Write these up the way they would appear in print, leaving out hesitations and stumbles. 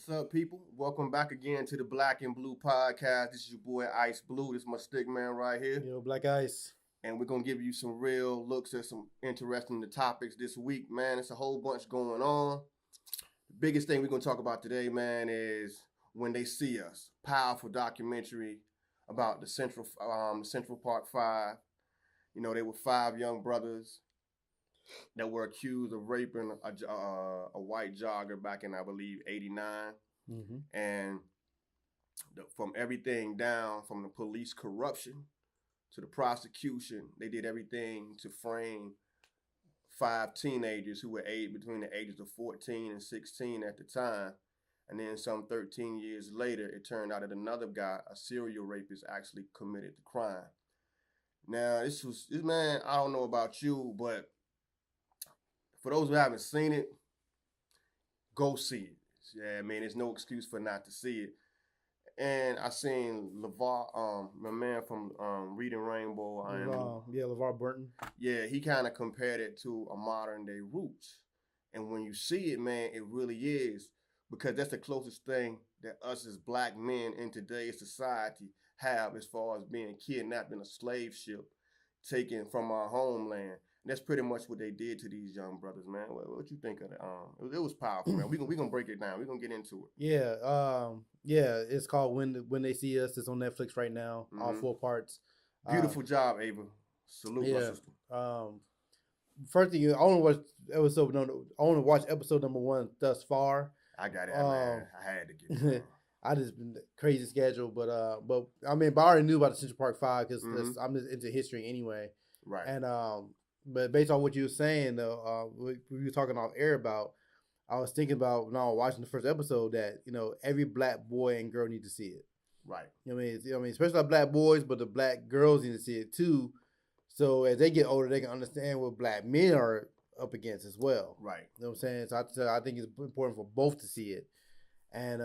What's up, people? Welcome back again to the Black and Blue podcast. This is your boy Ice Blue. This is my stick man right here. Yo, BlackIce. And we're going to give you some real looks at some interesting topics this week, man. It's a whole bunch going on. The biggest thing we're going to talk about today, man, is When They See Us. Powerful documentary about the Central Park Five. You know, they were five young brothers that were accused of raping a white jogger back in, I believe, 89. Mm-hmm. And from everything down, from the police corruption to the prosecution, they did everything to frame five teenagers who were between the ages of 14 and 16 at the time. And then some 13 years later, it turned out that another guy, a serial rapist, actually committed the crime. Now, this man, I don't know about you, but for those who haven't seen it, go see it. Yeah, I mean, there's no excuse for not to see it. And I seen LeVar, my man from Reading Rainbow. LeVar Burton. Yeah, he kind of compared it to a modern day Roots. And when you see it, man, it really is. Because that's the closest thing that us as black men in today's society have as far as being kidnapped in a slave ship, taken from our homeland. And that's pretty much what they did to these young brothers, man. What you think of it? It was powerful, man. We gonna break it down. We're gonna get into it. Yeah. It's called When They See Us. It's on Netflix right now. Mm-hmm. All 4 parts. Beautiful job, Ava. Salute, my sister. First thing, I want to watch episode number 1 thus far. I got it, man. I had to get it. I just been crazy schedule, but I already knew about the Central Park 5 because I'm just into history anyway. Right. And but based on what you were saying, though, we were talking off air about, I was thinking about when I was watching the first episode that, you know, every black boy and girl need to see it. Right. You know what I mean? Especially black boys, but the black girls need to see it too. So as they get older, they can understand what black men are up against as well. Right. You know what I'm saying? So I think it's important for both to see it. And,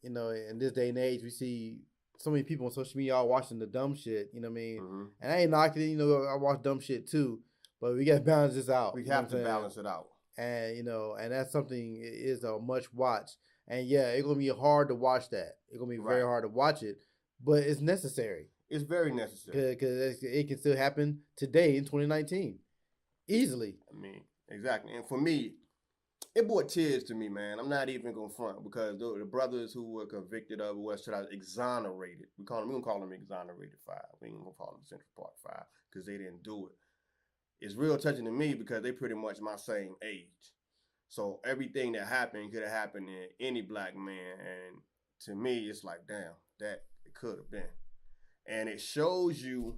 you know, in this day and age, we see so many people on social media all watching the dumb shit, you know what I mean? Mm-hmm. And I ain't knocking it, you know, I watch dumb shit too. But we got to balance this out. We have to balance it out. And, you know, and that's something is a much watch. And yeah, it's going to be hard to watch that. It's going to be very hard to watch it, but it's necessary. It's very necessary. Because it can still happen today in 2019. Easily. I mean, exactly. And for me, it brought tears to me, man. I'm not even going to front because the brothers who were convicted of exonerated. We're going to call them exonerated 5. We ain't going to call them Central Park 5 because they didn't do it. It's real touching to me because they pretty much my same age. So everything that happened could have happened in any black man. And to me, it's like, damn, that it could have been. And it shows you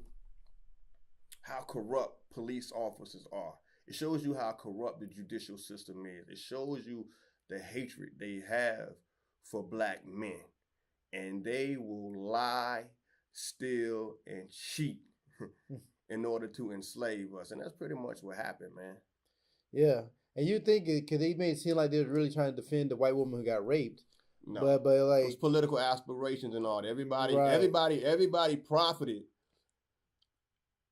how corrupt police officers are. It shows you how corrupt the judicial system is. It shows you the hatred they have for black men. And they will lie, steal, and cheat in order to enslave us. And that's pretty much what happened, man. Yeah. And you think, because they made it seem like they were really trying to defend the white woman who got raped. No. But like... It was political aspirations and all that. Everybody profited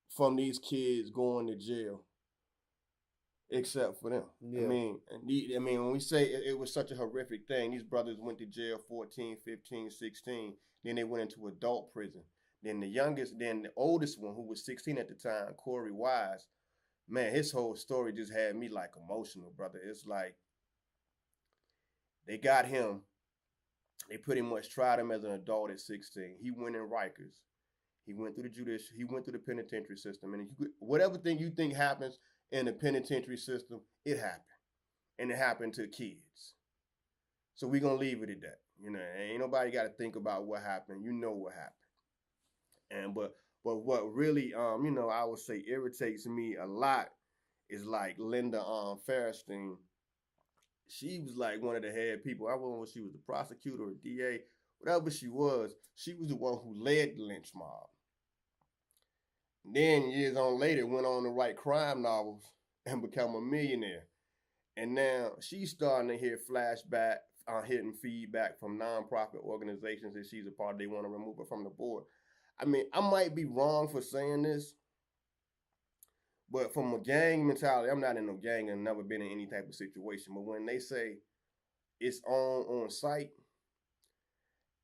from these kids going to jail. Except for them. Yeah. I mean, when we say it was such a horrific thing, these brothers went to jail 14, 15, 16. Then they went into adult prison. Then the oldest one, who was 16 at the time, Corey Wise, man, his whole story just had me like emotional, brother. It's like they got him. They pretty much tried him as an adult at 16. He went in Rikers. He went through he went through the penitentiary system. And whatever thing you think happens in the penitentiary system, it happened. And it happened to kids. So we're going to leave it at that. You know, ain't nobody got to think about what happened. You know what happened. And but what really you know, I would say irritates me a lot is like Linda Fairstein. She was like one of the head people. I don't know if she was the prosecutor or DA, whatever she was. She was the one who led the lynch mob. Then years on later, went on to write crime novels and become a millionaire. And now she's starting to hear flashback, hitting feedback from nonprofit organizations that she's a part of. They want to remove her from the board. I mean, I might be wrong for saying this, but from a gang mentality, I'm not in no gang and never been in any type of situation. But when they say it's on site,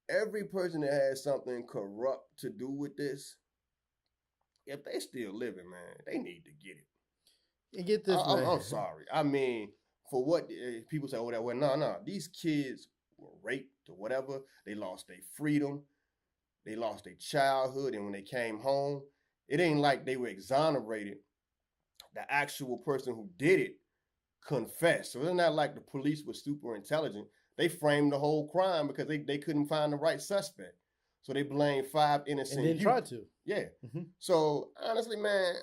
every person that has something corrupt to do with this, if they still living, man, they need to get it. And get this, man. I'm sorry. I mean, for what people say, oh, that well, no, these kids were raped or whatever. They lost their freedom. They lost their childhood, and when they came home, it ain't like they were exonerated. The actual person who did it confessed. So it's not like the police were super intelligent. They framed the whole crime because they couldn't find the right suspect. So they blamed 5 innocent. And then tried to. Yeah. Mm-hmm. So honestly, man,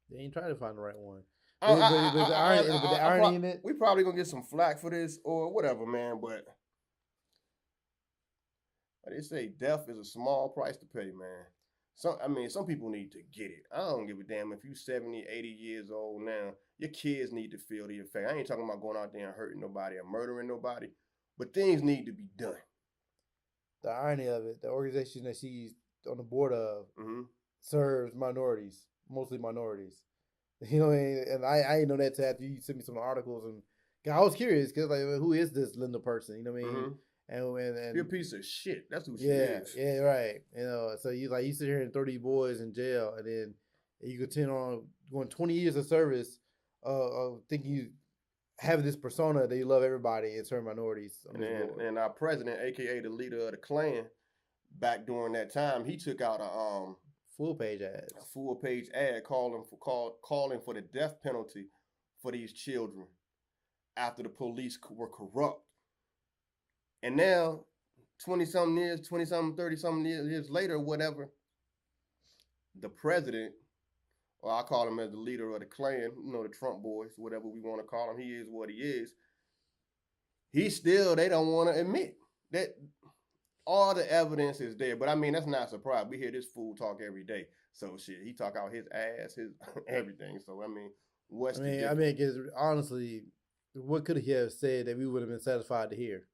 they ain't trying to find the right one. But the irony in it. We probably gonna get some flack for this or whatever, man. But they say death is a small price to pay, man. Some people need to get it. I don't give a damn if you 70, 80 years old now. Your kids need to feel the effect. I ain't talking about going out there and hurting nobody or murdering nobody, but things need to be done. The irony of it, the organization that she's on the board of serves minorities, mostly minorities. You know, and I didn't know that till after you sent me some articles, and I was curious because like, who is this Linda person? You know what I mean? And you're a piece of shit. That's who she is. Yeah, right. You know, so you sit here and throw these boys in jail, and then you continue on going 20 years of service, thinking you have this persona that you love everybody and certain minorities. And our president, aka the leader of the Klan, back during that time, he took out a full page ad calling for the death penalty for these children after the police were corrupt. And now, 20-something years, 20-something, 30-something years later, whatever, the president, or I call him as the leader of the Klan, you know, the Trump boys, whatever we want to call him, he is what he is. They don't want to admit that all the evidence is there. But I mean, that's not a surprise. We hear this fool talk every day. So shit, he talk out his ass, his everything. So I mean, because honestly, what could he have said that we would have been satisfied to hear?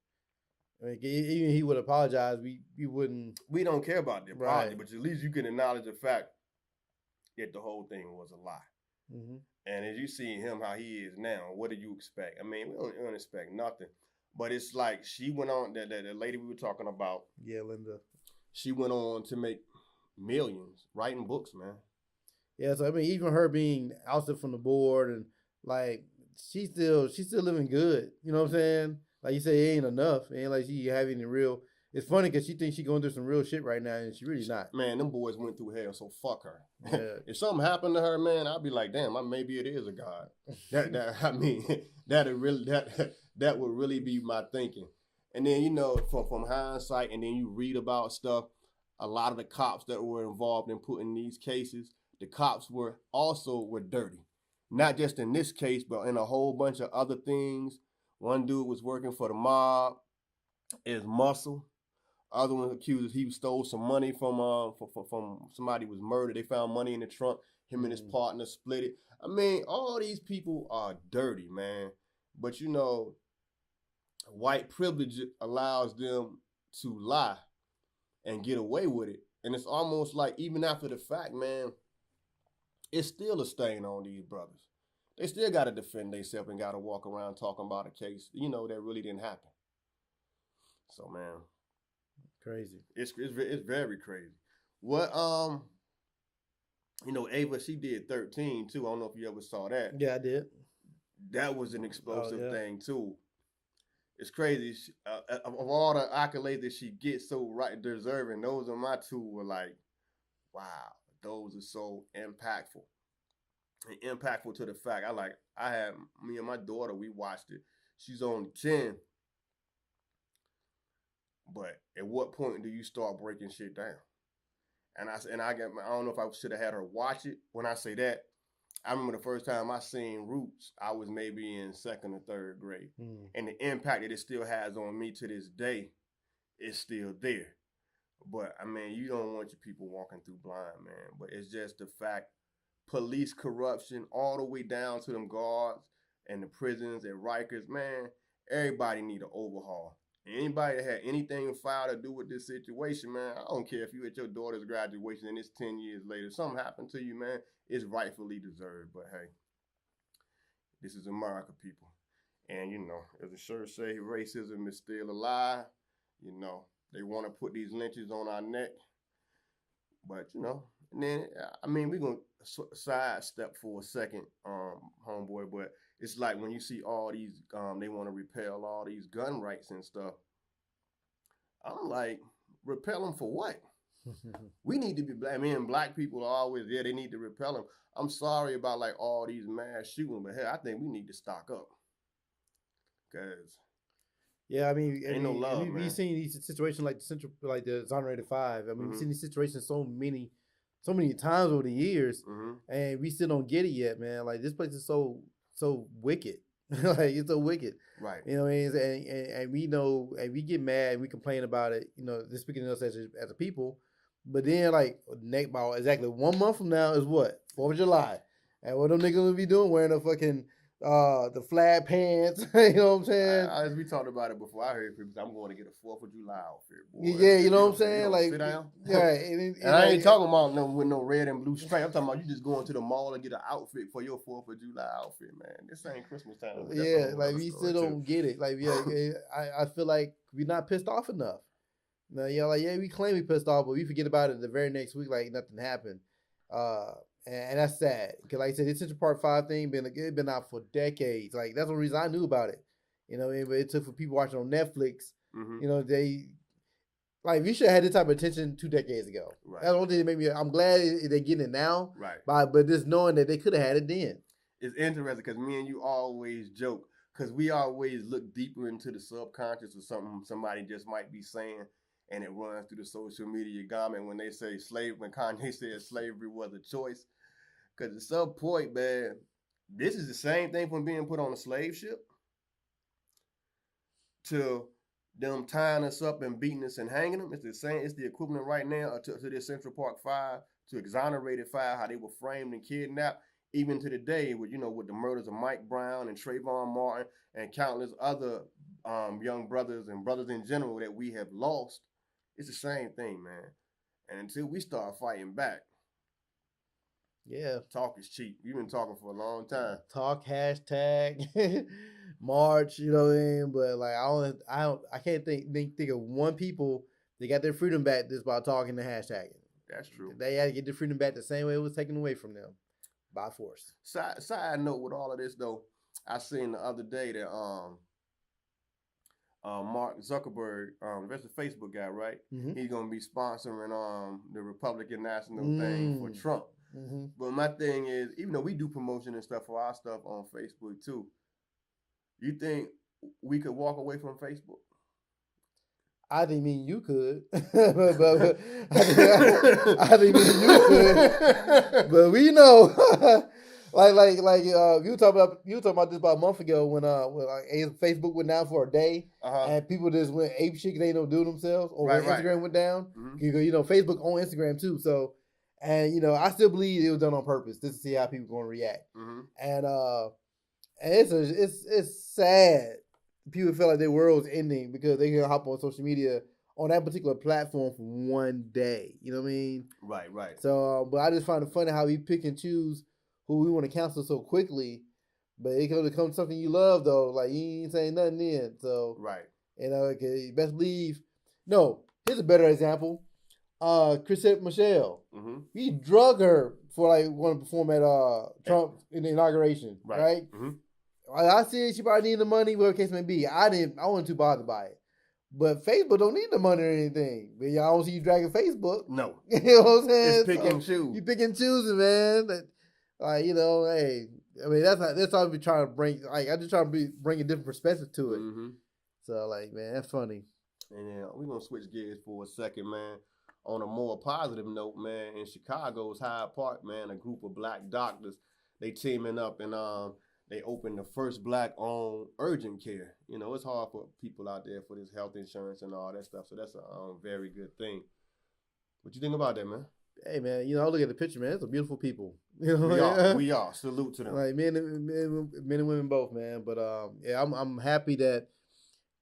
I mean, even he would apologize. We wouldn't. We don't care about the apology, but at least you can acknowledge the fact that the whole thing was a lie. Mm-hmm. And as you see him how he is now, what do you expect? I mean, we don't expect nothing. But it's like she went on, that lady we were talking about. Yeah, Linda. She went on to make millions writing books, man. Yeah, so I mean, even her being ousted from the board and like she's still living good. You know what I'm saying? Like you say, it ain't enough. It ain't like she having the real. It's funny because she thinks she's going through some real shit right now, and she really not. Man, them boys went through hell, so fuck her. Yeah. If something happened to her, man, I'd be like, damn, maybe it is a God. That would really be my thinking. And then, you know, from hindsight, and then you read about stuff, a lot of the cops that were involved in putting these cases, the cops were dirty. Not just in this case, but in a whole bunch of other things. One dude was working for the mob, is Muscle. Other one accused he stole some money from somebody who was murdered. They found money in the trunk. Him and his partner split it. I mean, all these people are dirty, man. But you know, white privilege allows them to lie and get away with it. And it's almost like even after the fact, man, it's still a stain on these brothers. They still got to defend themselves and got to walk around talking about a case, you know, that really didn't happen. So, man. Crazy. It's very crazy. What, you know, Ava, she did 13, too. I don't know if you ever saw that. Yeah, I did. That was an explosive thing, too. It's crazy. Of all the accolades that she gets so right deserving, those are my two were like, wow, those are so impactful. And impactful to the fact, me and my daughter, we watched it. She's only 10. But at what point do you start breaking shit down? And I don't know if I should have had her watch it. When I say that, I remember the first time I seen Roots, I was maybe in 2nd or 3rd grade. And the impact that it still has on me to this day is still there. But, I mean, you don't want your people walking through blind, man. But it's just the fact, police corruption all the way down to them guards and the prisons at Rikers, man, everybody need an overhaul. Anybody that had anything filed to do with this situation, man, I don't care if you at your daughter's graduation and it's 10 years later, something happened to you, man, it's rightfully deserved. But hey, this is America, people. And, you know, as the shirt say, racism is still alive. You know, They want to put these lynches on our neck. But, you know, and then, I mean, we're going to sidestep for a second, homeboy, but it's like when you see all these, they want to repeal all these gun rights and stuff. I'm like, repel them for what? We need to be black. I mean, black people are always there. They need to repel them. I'm sorry about like all these mass shooting, but hey, I think we need to stock up. Cause yeah, I mean, ain't no love, man. We've seen these situations like the exonerated 5. I mean, we've seen these situations so many times over the years, and we still don't get it yet, man. Like this place is so wicked. Like it's so wicked, right? You know what I mean? And we know, and we get mad, and we complain about it. You know, this speaking of us as a people. But then, like, about exactly 1 month from now is what? 4th of July. And what them niggas will be doing? Wearing the fucking, the flat pants. You know what I'm saying? As we talked about it before, I heard people say, I'm going to get a 4th of July outfit, boy. Yeah, you know what I'm saying? Like, sit down. Yeah. And I ain't talking about with no red and blue stripe. I'm talking about you just going to the mall and get an outfit for your 4th of July outfit, man. This ain't Christmas time. Yeah, like, we still don't get it. Like, yeah, I feel like we're not pissed off enough. No, we claim we pissed off, but we forget about it the very next week like nothing happened. And that's sad. Because like I said, this Central Park 5 thing been out for decades. Like, that's the reason I knew about it. You know, but it took for people watching on Netflix. You know, we should have had this type of attention 2 decades ago. Right. That's the only thing that made me, I'm glad they're getting it now. Right. But just knowing that they could have had it then. It's interesting because me and you always joke because we always look deeper into the subconscious or something somebody just might be saying. And it runs through the social media garment when they say when Kanye said slavery was a choice. Because at some point, man, this is the same thing from being put on a slave ship to them tying us up and beating us and hanging them. It's the same. It's the equivalent right now to this Central Park 5, to exonerated 5, how they were framed and kidnapped, even to the day with the murders of Mike Brown and Trayvon Martin and countless other young brothers and brothers in general that we have lost. It's the same thing, man. And until we start fighting back, talk is cheap. We've been talking for a long time. Talk, hashtag, march, you know what I mean? But like, I can't think of one people that got their freedom back just by talking and hashtagging. That's true. They had to get their freedom back the same way it was taken away from them, by force. Side note with all of this though, I seen the other day that Mark Zuckerberg, that's the Facebook guy, right? He's gonna be sponsoring the Republican National thing for Trump. But my thing is, even though we do promotion and stuff for our stuff on Facebook too, you think we could walk away from Facebook? I didn't mean you could, but I didn't mean you could. But we know. Like you were talking about this about a month ago when Facebook went down for a day and people just went ape shit 'cause they don't do themselves, or when Instagram went down. Facebook on Instagram too. So, and I still believe it was done on purpose just to see how people going to react. And it's sad. People feel like their world's ending because they can hop on social media on that particular platform for one day. You know what I mean? Right. So, but I just find it funny how we pick and choose who we want to cancel so quickly, but it can become something you love though. Like, you ain't saying nothing then. So you best believe. No, here's a better example. Chrisette Michelle. We drug her for like wanting to perform at Trump in the inauguration, right? I see she probably needed the money, whatever the case may be. I wasn't too bothered by it. But Facebook don't need the money or anything. But y'all don't see you dragging Facebook. No. You know what I'm saying? It's pick and choose. You pick and choosing, man. Like, hey, I mean, that's all we trying to bring. Like, I just try to bring a different perspective to it. So, like, man, that's funny. And then we're going to switch gears for a second, man. On a more positive note, man, in Chicago's Hyde Park, man, a group of black doctors, they teaming up and they opened the first black-owned urgent care. It's hard for people out there for this health insurance and all that stuff. So that's a very good thing. What you think about that, man? Hey, man, I look at the picture, man. It's a beautiful people. We are. Salute to them. Like men and women both, man. But I'm happy that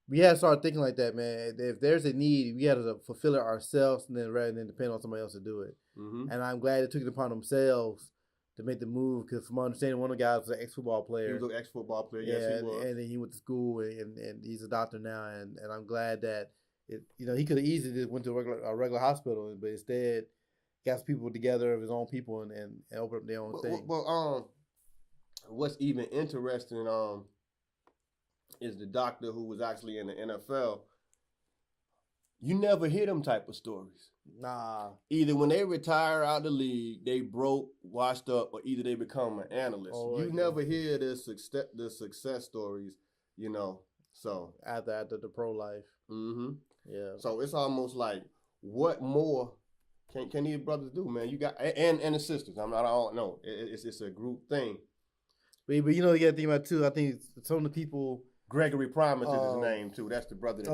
we had to start thinking like that, man. If there's a need, we had to fulfill it ourselves, and then rather than depend on somebody else to do it. And I'm glad they took it upon themselves to make the move, because from my understanding, one of the guys was an ex-football player. He was an ex-football player, yes, he was. And then he went to school, and he's a doctor now, and I'm glad that he could have easily just went to a regular hospital, but instead got some people together of his own people and opened up their own thing. Well, what's even interesting is the doctor who was actually in the NFL. You never hear them type of stories. Nah. Either when they retire out the league, they broke, washed up, or either they become an analyst. You never hear the success stories, So after the pro life. Mm-hmm. Yeah. So it's almost like, what more can these brothers do, man? You got and the sisters. I don't know. It's a group thing. But you got to think about too. I think some of the people. Gregory Promise is his name too. That's the brother that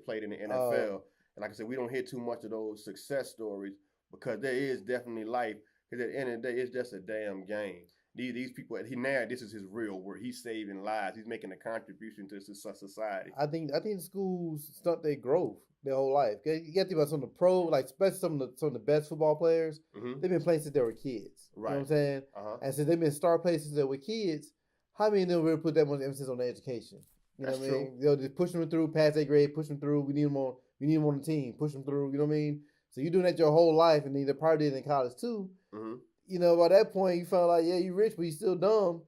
played in the NFL. And like I said, we don't hear too much of those success stories because there is definitely life. Because at the end of the day, it's just a damn game. These people, this is his real work. He's saving lives. He's making a contribution to society. I think the schools stunt their growth their whole life. You got to think about some of the pro, like especially some of the best football players. Mm-hmm. They've been playing since they were kids. Right. You know what I'm saying? Uh-huh. And since they've been star players since they were kids, how many of them really put that much emphasis on their education? That's what I mean? true. Just push them through, pass their grade, push them through. We need them on the team. Push them through. You know what I mean? So you're doing that your whole life, and then they probably did it in college too. Mm-hmm. By that point, you felt like, yeah, you rich, but you still dumb.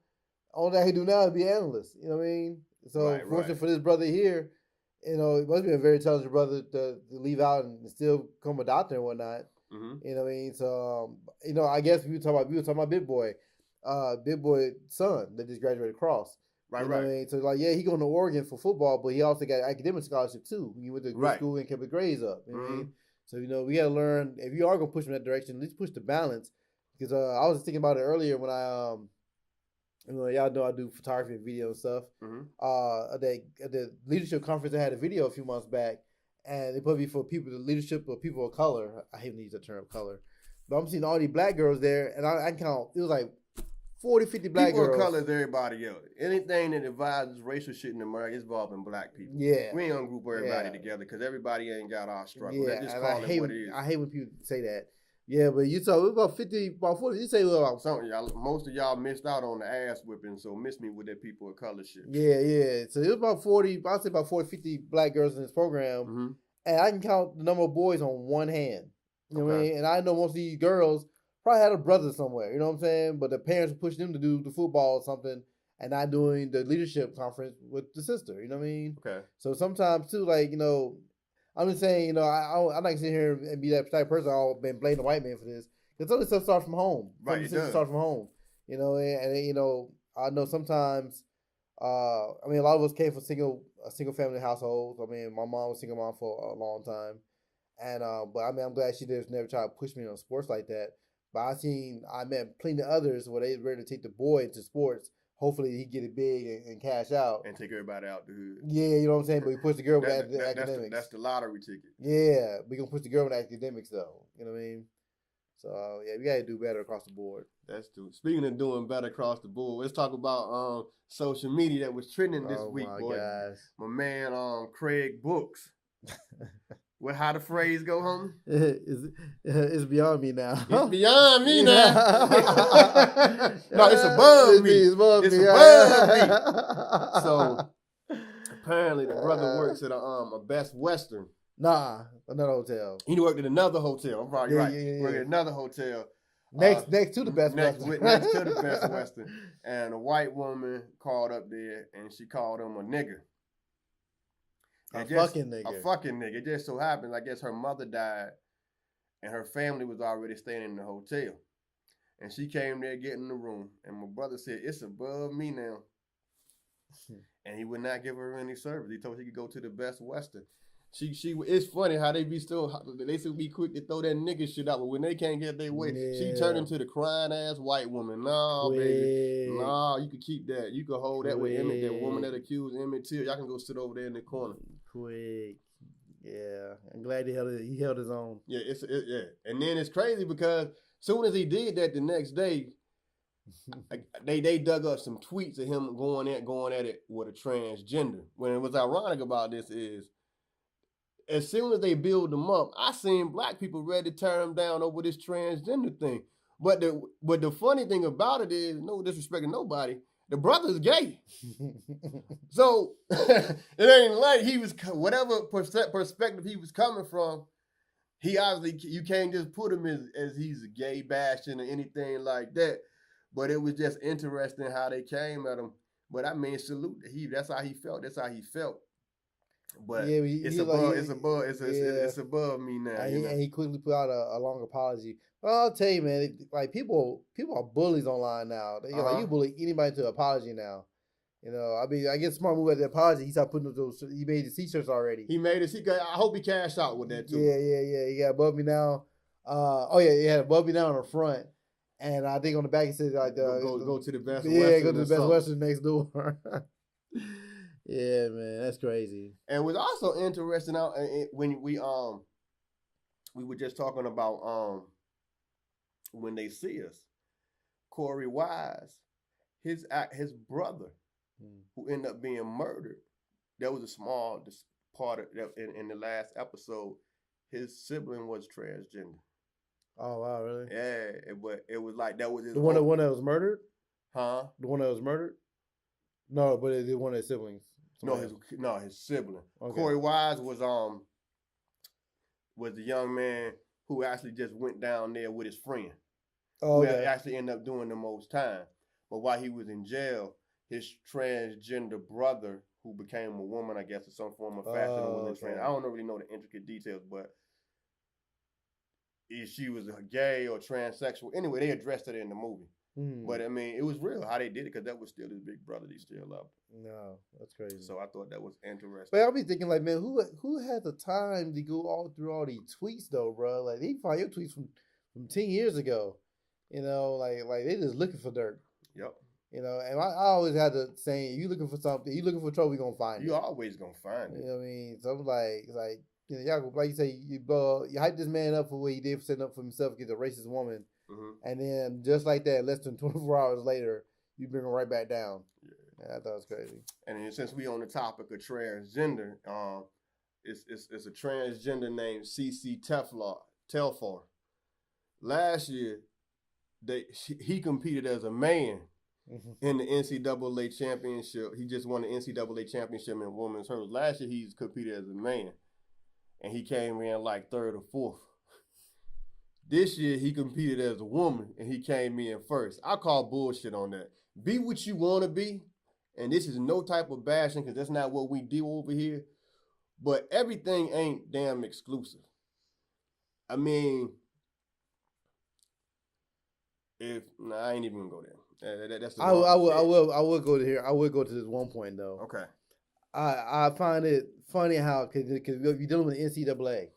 All that he do now is be an analyst. You know what I mean? So fortunate for this brother here, it must be a very intelligent brother to leave out and still become a doctor and whatnot. Mm-hmm. You know what I mean? So I guess we were talking about Big Boy son that just graduated Cross. Right. What I mean? So he going to Oregon for football, but he also got academic scholarship too. He went to good school and kept his grades up. You know what I mean? So we got to learn, if you are going to push in that direction, at least push the balance. Because I was thinking about it earlier when I y'all know I do photography and video and stuff. Mm-hmm. At the leadership conference, I had a video a few months back, and it put me for the leadership of people of color. I hate to use that term color, but I'm seeing all these black girls there, and I count. It was like 40, 50 black girls. People of color is everybody else. Anything that divides racial shit in America is involving black people. Yeah, we ain't gonna group everybody together because everybody ain't got our struggle. Yeah, just and call it what it is. I hate when people say that. Yeah, but you saw about 50, about 40. You say about some of y'all. Most of y'all missed out on the ass whipping, so miss me with that people of color shit. Yeah. So it was about 40. I'd say about 40, 50 black girls in this program, and I can count the number of boys on one hand. You know what I mean? And I know most of these girls probably had a brother somewhere. You know what I'm saying? But the parents were pushing them to do the football or something, and not doing the leadership conference with the sister. You know what I mean? Okay. So sometimes too, I'm just saying, I'm not sitting here and be that type of person. I've been blaming the white man for this. Because some of this stuff starts from home. Right, it does. Starts from home. And I know sometimes, a lot of us came from single family households. I mean, my mom was a single mom for a long time. And, but I'm glad she just never tried to push me on sports like that. But I met plenty of others where they ready to take the boy into sports. Hopefully he get it big and cash out. And take everybody out the hood. Yeah, you know what I'm saying? But we push the girl with academics. That's the lottery ticket. Yeah, we going to push the girl with academics though. You know what I mean? So, we got to do better across the board. That's true. Speaking of doing better across the board, let's talk about social media that was trending this week, boy. Gosh. My man, Craig Brooks. How the phrase go, homie? It's beyond me now. It's beyond me now. No, it's above me. It's above me. So apparently the brother works at a Best Western. Nah, another hotel. He worked at another hotel. I'm probably right. Yeah. Worked at another hotel. Next to the Best Western. Next to the Best Western. And a white woman called up there and she called him a nigger. A fucking nigga. It just so happens, I guess her mother died and her family was already staying in the hotel. And she came there, get in the room. And my brother said, it's above me now. And he would not give her any service. He told her she could go to the Best Western. It's funny how they still be quick to throw that nigga shit out, but when they can't get their way, she turned into the crying ass white woman. No, baby. No, you could keep that. You could hold that with Emmett, that woman that accused Emmett Till. Y'all can go sit over there in the corner. Quick. Yeah. I'm glad he held his own. Yeah, yeah. And then it's crazy because soon as he did that the next day, they dug up some tweets of him going at it with a transgender. When what's ironic about this is, as soon as they build them up, I seen black people ready to tear them down over this transgender thing. But the funny thing about it is, no disrespect to nobody, The brother's gay. So it ain't like he was, whatever perspective he was coming from, he obviously, you can't just put him as he's a gay bashing or anything like that. But it was just interesting how they came at him. But I mean, salute. That's how he felt. That's how he felt. But yeah, it's above me now. And he quickly put out a long apology. Well, I'll tell you, man, like people are bullies online now. Like you bully anybody to apology now. You know, I mean, I guess smart move at the apology. He started putting up those. He made the t-shirts already. He made it. I hope he cashed out with that too. Yeah. He got above me now. He had above me now on the front, and I think on the back he said like go to the best. Yeah, go to the Best Western next door. Yeah, man, that's crazy. And what's also interesting out when we were just talking about when they see us, Corey Wise, his brother, who ended up being murdered. That was a small part of that in the last episode. His sibling was transgender. Oh wow, really? Yeah, but it was like that was his the one that was murdered. Huh? The one that was murdered? No, but it one of his siblings. His sibling. Okay. Corey Wise was the young man who actually just went down there with his friend. Oh, who actually ended up doing the most time. But while he was in jail, his transgender brother, who became a woman, I guess, in some form of fashion, was trans. I don't really know the intricate details, but if she was gay or transsexual. Anyway, they addressed it in the movie. But I mean, it was real how they did it because that was still his big brother. He still loved him. No, that's crazy. So I thought that was interesting. But I'll be thinking like, man, who had the time to go all through all these tweets though, bro? Like they find your tweets from 10 years ago. You know, like they just looking for dirt. Yep. You know, and I always had the saying, you looking for something, you looking for trouble, you gonna find it. You always gonna find it. You know what I mean? So I'm like, you know, y'all like you say, you hype this man up for what he did for setting up for himself against a racist woman. And then just like that, less than 24 hours later, you bring him right back down. Yeah, I thought it was crazy. And then since we on the topic of transgender, it's a transgender named CC Telfar. Last year, he competed as a man in the NCAA championship. He just won the NCAA championship in women's hurdles. Last year, he's competed as a man, and he came in like third or fourth. This year, he competed as a woman, and he came in first. I call bullshit on that. Be what you want to be, and this is no type of bashing because that's not what we do over here, but everything ain't damn exclusive. I mean, I ain't even going to go there. That's the I will go to here. I will go to this one point, though. Okay. I find it funny how, because you're dealing with the NCAA.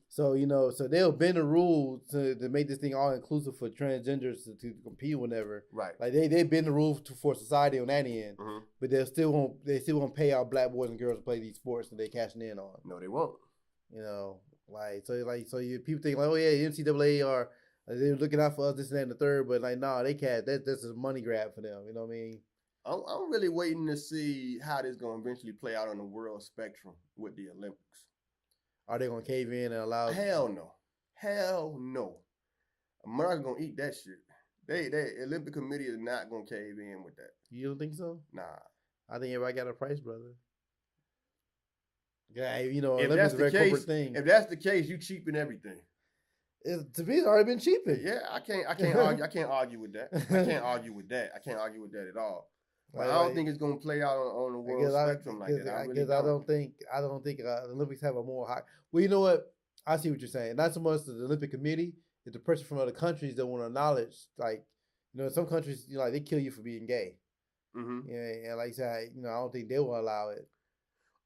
So, you know, so they'll bend the rules to make this thing all inclusive for transgenders to compete whenever. Right. Like they bend the rules for society on that end, but they still won't pay our black boys and girls to play these sports that they cashing in on. No, they won't. You know, so you people think like, oh yeah, NCAA they're looking out for us, this and that and the third, but like, nah, they can't. That's a money grab for them. You know what I mean? I'm really waiting to see how this is going to eventually play out on the world spectrum with the Olympics. Are they going to cave in and allow? Hell no. America's going to eat that shit. The Olympic Committee is not going to cave in with that. You don't think so? Nah. I think everybody got a price, brother. Yeah, you know, if Olympics is a very corporate thing. If that's the case, you cheapen everything. To me, it's already been cheapened. Yeah, I can't argue with that. I can't argue with that at all. But I don't think it's going to play out on the world spectrum like that. I don't think the Olympics have a more high. Well, you know what? I see what you're saying. Not so much the Olympic Committee, it's the pressure from other countries that want to acknowledge. Like, you know, some countries, you know, like they kill you for being gay. Yeah, and like I said, you know, I don't think they will allow it.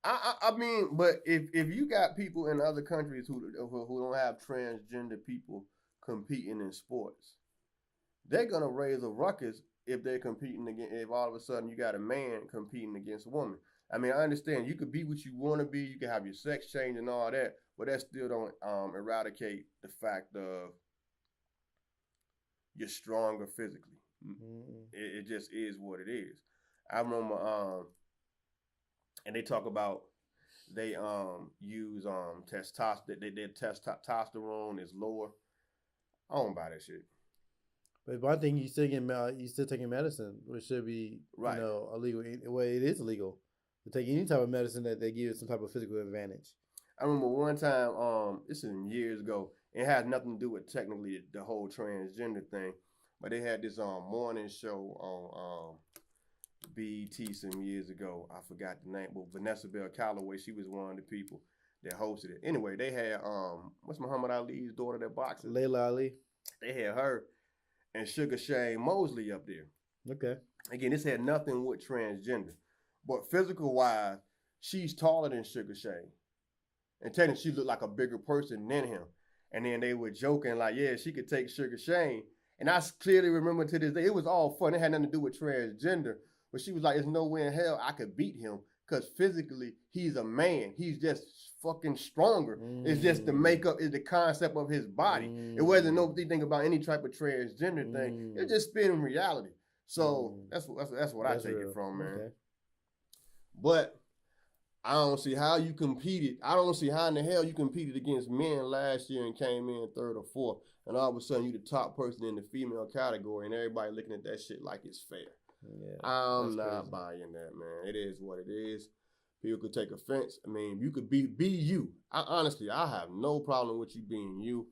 I mean, but if you got people in other countries who don't have transgender people competing in sports, they're gonna raise a ruckus if they're competing against. If all of a sudden you got a man competing against a woman. I mean, I understand you could be what you want to be, you can have your sex change and all that, but that still don't eradicate the fact of you're stronger physically. It just is what it is. I remember. And they talk about they use testosterone. Their testosterone is lower. I don't buy that shit. But one thing, you still taking medicine, which should be right. Illegal. Well, it is illegal to take any type of medicine that they give you some type of physical advantage. I remember one time, this is years ago. It had nothing to do with technically the whole transgender thing, but they had this morning show on BET some years ago. I forgot the name, but Vanessa Bell Calloway, she was one of the people that hosted it. Anyway, they had what's Muhammad Ali's daughter that boxes? Layla Ali. They had her and Sugar Shane Mosley up there. Okay. Again, this had nothing with transgender, but physical wise, she's taller than Sugar Shane, and technically she looked like a bigger person than him. And then they were joking like, yeah, she could take Sugar Shane. And I clearly remember to this day, it was all fun. It had nothing to do with transgender. But she was like, there's no way in hell I could beat him because physically he's a man. He's just fucking stronger. It's just the makeup, is the concept of his body. It wasn't no thing about any type of transgender thing. It's just spinning reality. So that's what I take it from, man. Okay. But I don't see how you competed. I don't see how in the hell you competed against men last year and came in third or fourth, and all of a sudden you the top person in the female category, and everybody looking at that shit like it's fair. Yeah, I'm not buying that, man. It is what it is. People could take offense. I mean, you could be you. Honestly, I have no problem with you being you,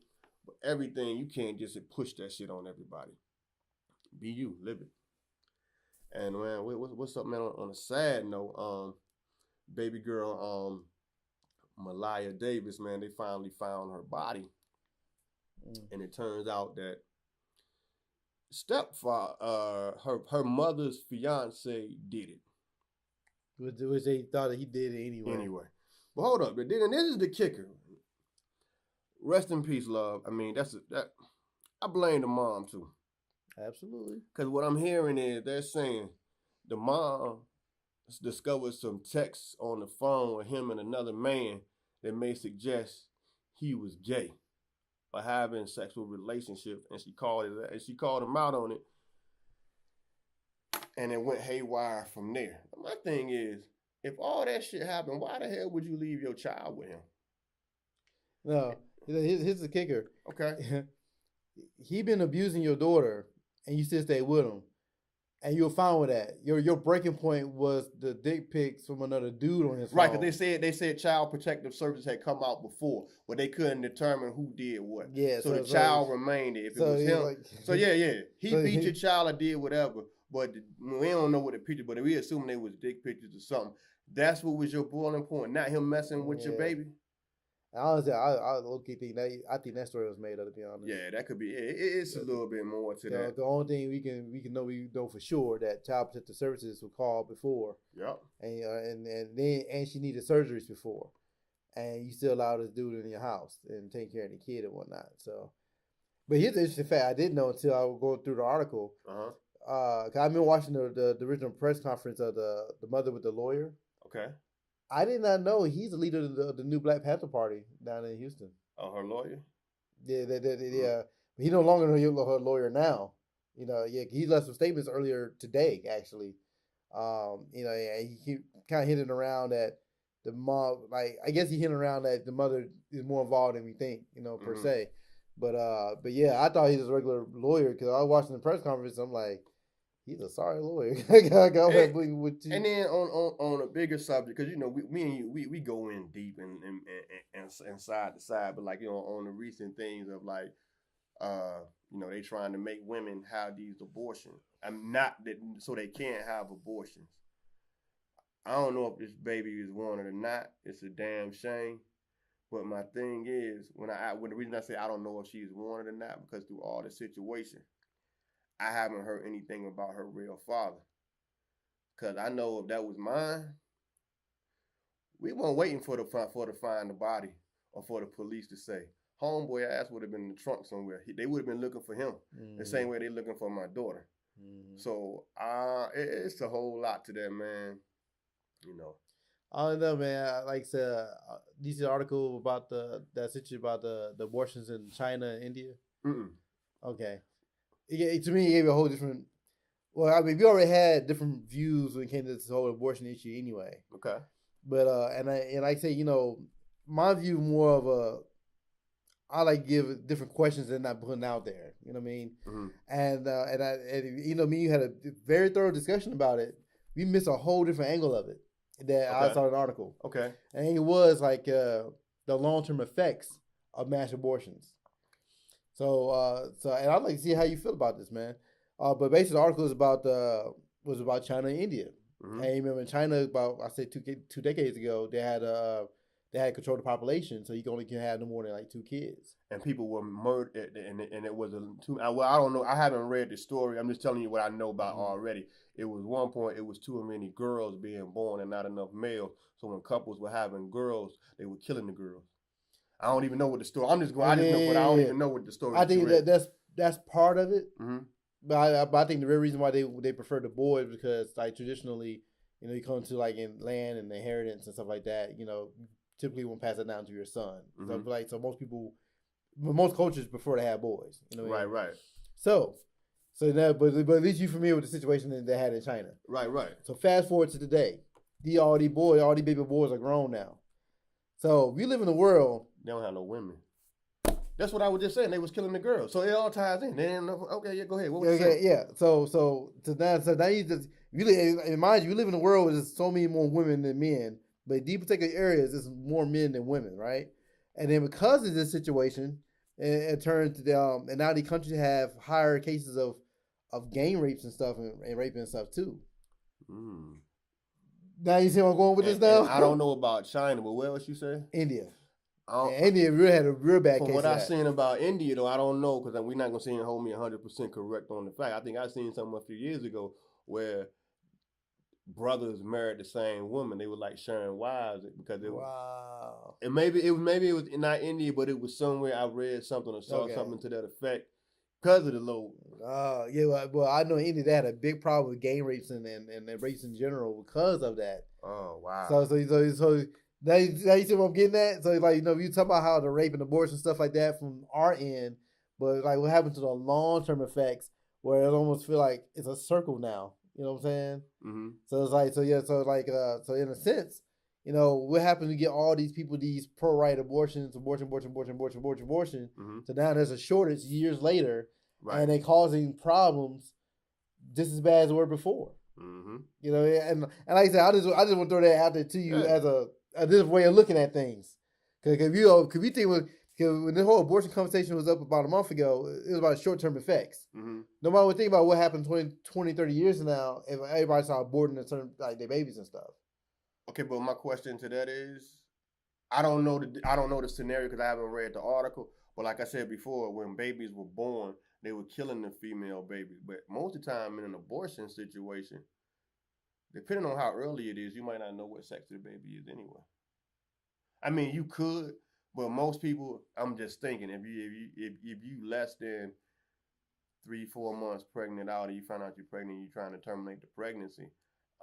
but everything, you can't just push that shit on everybody. Be you, live it. And man, what's up, man? On a sad note, baby girl, Maleah Davis, man, they finally found her body. And it turns out that her mother's fiance did it. Which they thought that he did it anyway. But hold up, but then this is the kicker. Rest in peace, love. I mean, I blame the mom too. Absolutely. Because what I'm hearing is they're saying the mom discovered some texts on the phone with him and another man that may suggest he was gay or having sexual relationships, and she called him out on it, and it went haywire from there. My thing is, if all that shit happened, why the hell would you leave your child with him? No, here's the kicker. Okay, he been abusing your daughter, and you still stay with him. And you're fine with that. Your breaking point was the dick pics from another dude on his phone. Right, because they said Child Protective Services had come out before, but they couldn't determine who did what. Yeah, so the child remained if it was him. Like, he beat your child or did whatever, but we don't know what the picture. But we assume they was dick pictures or something. That's what was your boiling point, not him messing with your baby. Honestly, I think that story was made up, to be honest. Yeah, that could be. It's a little bit more to that. The only thing we know for sure that Child Protective Services were called before. Yep. And she needed surgeries before, and you still allowed this dude in your house and take care of the kid and whatnot. So, but here's the interesting fact I didn't know until I was going through the article. Cause I've been watching the original press conference of the mother with the lawyer. Okay. I did not know he's the leader of the new Black Panther Party down in Houston. Oh, her lawyer? Yeah, yeah. He's no longer her lawyer now. He left some statements earlier today, actually. He kind of hinted around that the mom, I guess he hinted around that the mother is more involved than we think, per se. But yeah, I thought he was a regular lawyer because I was watching the press conference. I'm like, he's a sorry lawyer. And then on a bigger subject, because me and you, we go in deep and side to side, but on the recent things of they trying to make women have these abortions. I'm not that so they can't have abortions. I don't know if this baby is wanted or not. It's a damn shame. But my thing is, when the reason I say I don't know if she's wanted or not, because through all the situation, I haven't heard anything about her real father. Because I know if that was mine, we weren't waiting for to find the body or for the police to say. Homeboy ass would have been in the trunk somewhere. They would have been looking for him the same way they looking for my daughter. So it's a whole lot to that, man. I don't know, man. Like I said, did you see the article about that situation about the abortions in China and India? Okay. To me, it gave a whole different. Well, I mean, we already had different views when it came to this whole abortion issue, anyway. Okay. But and I say, my view more of I like give different questions and not putting out there. You know what I mean? Mm-hmm. And you know, me, you had a very thorough discussion about it. We missed a whole different angle of it that I saw in an article. Okay. And it was like the long-term effects of mass abortions. So and I'd like to see how you feel about this, man. But basically, the article was about China and India. Mm-hmm. And you remember in China, about I say 2 decades ago, they had control of the population, so you only can have no more than like 2 kids. And people were murdered, and it was well, I don't know. I haven't read the story. I'm just telling you what I know about already. It was one point, it was too many girls being born and not enough males. So when couples were having girls, they were killing the girls. I don't even know what the story. I just know, but I don't even know what the story. I think that's part of it. Mm-hmm. But I think the real reason why they prefer the boys because like traditionally, you know, you come to like in land and inheritance and stuff like that. You know, typically won't pass it down to your son. Mm-hmm. So most cultures prefer to have boys. You know what I mean? Right. So that, but at least you're familiar with the situation that they had in China. Right. So fast forward to today, all these baby boys are grown now. So we live in a world. They don't have no women. That's what I was just saying. They was killing the girls. So it all ties in. They didn't know. Okay, yeah, go ahead. What was you saying? Yeah. So now you just mind you, we live in a world where there's so many more women than men. But in these particular areas, there's more men than women, right? And then because of this situation, it turned to and now the countries have higher cases of gang rapes and stuff and raping and stuff too. Mm. Now you see where I'm going with this now? I don't know about China, but where else you say? India. India really had a real bad case. From what I've seen about India, though, I don't know because we're not going to see and hold me 100% correct on the fact. I think I seen something a few years ago where brothers married the same woman. They were like sharing wives because it was. And maybe it was not India, but it was somewhere I read something or saw something to that effect because of the low. Well, I know in India they had a big problem with gang rapes and rapes in general because of that. Oh wow! So now you see what I'm getting at. So like you talk about how the rape and abortion stuff like that from our end, but like what happened to the long term effects where it almost feel like it's a circle now. You know what I'm saying? Mm-hmm. So it's like so in a sense, what happened to get all these people these pro right abortion. Mm-hmm. So now there's a shortage years later, right. And they causing problems just as bad as they were before. Mm-hmm. And like I said, I just want to throw that out there to you as a different way of looking at things. Because we think when this whole abortion conversation was up about a month ago, it was about short-term effects. Mm-hmm. Nobody would think about what happened 20, 30 years from now if everybody started aborting their babies and stuff. Okay, but my question to that is, I don't know the scenario because I haven't read the article. But like I said before, when babies were born, they were killing the female babies. But most of the time in an abortion situation, depending on how early it is, you might not know what sex the baby is anyway. I mean, you could. But most people, I'm just thinking, if you less than 3-4 months pregnant out, and you find out you're pregnant, you're trying to terminate the pregnancy,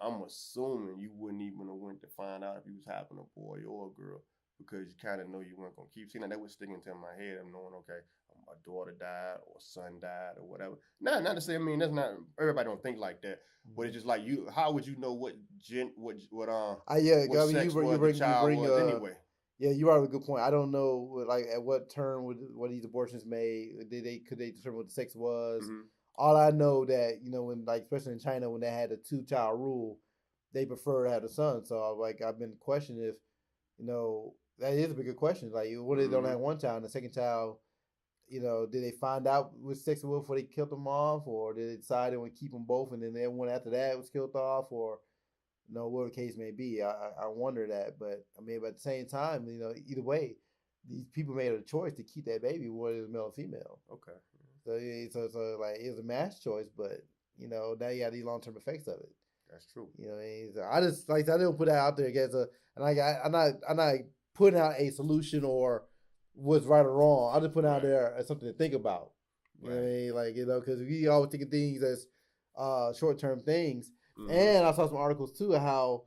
I'm assuming you wouldn't even have went to find out if you was having a boy or a girl because you kind of know you weren't gonna keep seeing that. That was sticking to my head. I'm knowing, okay, my daughter died or son died or whatever. Not to say, I mean, that's not everybody don't think like that, but it's just like you. How would you know what sex the child was anyway? Yeah, you are a good point. I don't know, like, at what term were these abortions made? Could they determine what the sex was? Mm-hmm. All I know that when especially in China when they had a 2-child rule, they prefer to have a son. So I've been questioning if that is a bigger question. Like, what if they don't have one child and the second child? Did they find out which sex it was before they killed them off, or did they decide they want to keep them both and then everyone after that was killed off, or? Whatever the case may be, I wonder that, but at the same time, either way, these people made a choice to keep that baby, whether it's male or female. Okay. So it was a mass choice, but now you got these long term effects of it. That's true. So I just I didn't put that out there against I'm not putting out a solution or what's right or wrong. I just put it out there as something to think about. You know what I mean? Because we always think of things as short term things. Mm-hmm. And I saw some articles too of how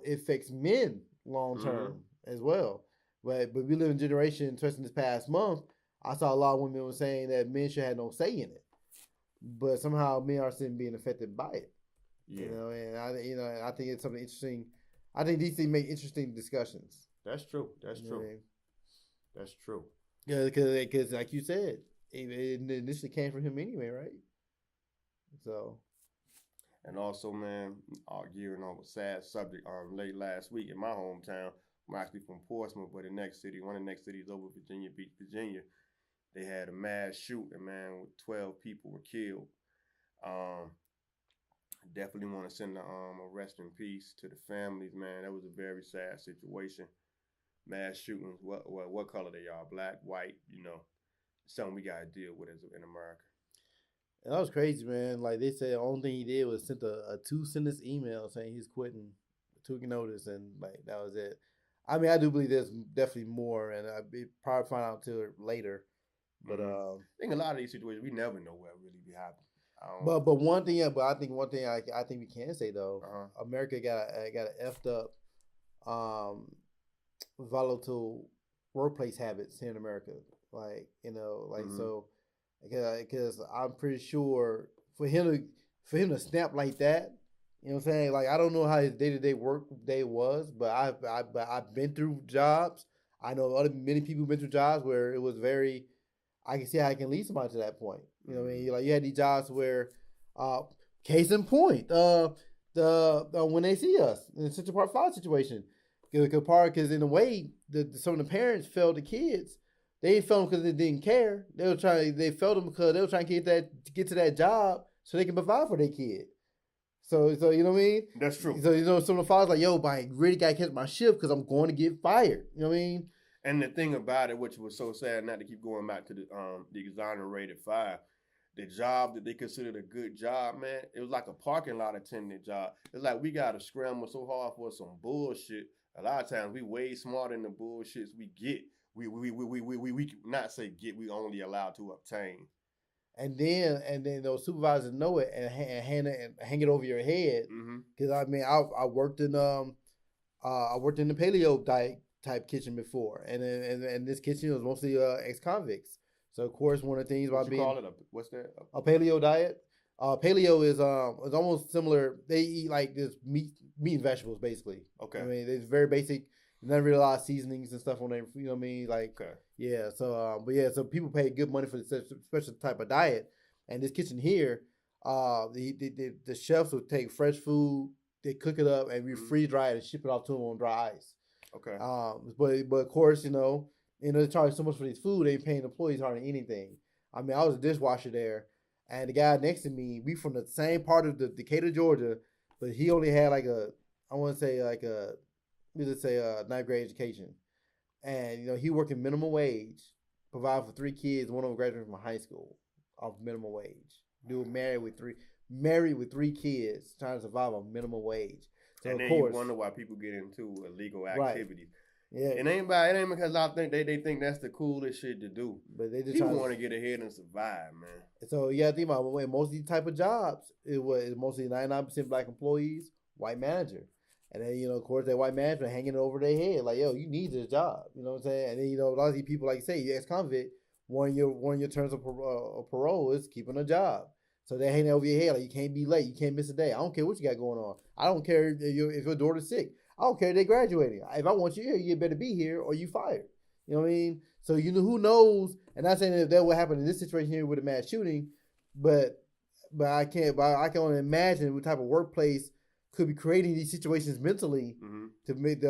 it affects men long term as well. But we live in a generation, especially this past month, I saw a lot of women were saying that men should have no say in it, but somehow men are still being affected by it. Yeah. And I think it's something interesting. I think these things make interesting discussions. That's true. That's true. That's true. Yeah, because like you said, it initially came from him anyway, right? So. And also, man, arguing on a sad subject late last week in my hometown. I'm actually from Portsmouth, but the next city, one of the next cities over Virginia Beach, Virginia, they had a mass shooting, man, with 12 people were killed. Definitely want to send a rest in peace to the families, man. That was a very sad situation. Mass shootings, what color they are, black, white, something we got to deal with in America. And that was crazy, man. Like they said, the only thing he did was sent a 2-sentence email saying he's quitting, took notice, and like that was it. I mean, I do believe there's definitely more, and I'll probably find out till later. But I think a lot of these situations we never know what really be happening. But one thing, I think one thing I think we can say though, America got a effed up, volatile workplace habits here in America. Like so. Because I'm pretty sure for him to snap like that, you know what I'm saying? Like I don't know how his day-to-day work day was, but I've been through jobs. I know many people have been through jobs where it was very. I can see how I can lead somebody to that point. You know what I mean? Like you had these jobs where, case in point, when they see us in such a Part 5 situation, because in a way, some of the parents failed the kids. They didn't fail them because they didn't care. They failed them because they were trying to get to that job so they can provide for their kid. So you know what I mean? That's true. So some of the fathers like, yo, but I really got to catch my shift because I'm going to get fired. You know what I mean? And the thing about it, which was so sad, not to keep going back to the exonerated 5, the job that they considered a good job, man, it was like a parking lot attendant job. It's like we got to scramble so hard for some bullshit. A lot of times we way smarter than the bullshits we get. We not say get, we only allowed to obtain. And then those supervisors know it and hang it over your head. Because I mean, I worked in the paleo diet type kitchen before, and this kitchen was mostly ex-convicts. So of course, one of the things about being what's that? A paleo diet. Paleo is almost similar. They eat like this meat and vegetables basically. Okay. I mean, it's very basic. Not really a lot of seasonings and stuff on there. You know what I mean? Like, okay. Yeah. So, so people pay good money for this special type of diet. And this kitchen here, the chefs would take fresh food, they cook it up, and we freeze dry it and ship it off to them on dry ice. Okay. But of course, they charge so much for this food, they ain't paying employees hardly anything. I mean, I was a dishwasher there, and the guy next to me, we from the same part of the Decatur, Georgia, but he only had like a 9th grade education. And, he working minimum wage, provide for 3 kids, one of them graduated from high school off minimum wage. Dude married with 3 kids, trying to survive on minimum wage. So and then of course, you wonder why people get into illegal activities. Right. Yeah. It ain't because I think they think that's the coolest shit to do. But they just want to get ahead and survive, man. So you gotta think about it. Most of these type of jobs, it was mostly 99% black employees, white manager. And then, of course, that white manager hanging it over their head, like, yo, you need this job. You know what I'm saying? And then, a lot of these people, like you say, ex-convict, one of your terms of parole is keeping a job. So they hang it over your head, like, you can't be late, you can't miss a day. I don't care what you got going on. I don't care if your daughter's sick. I don't care if they graduating. If I want you here, you better be here or you fired. You know what I mean? So, who knows? And I'm saying that what happened in this situation here with a mass shooting, but I can only imagine what type of workplace could be creating these situations mentally to make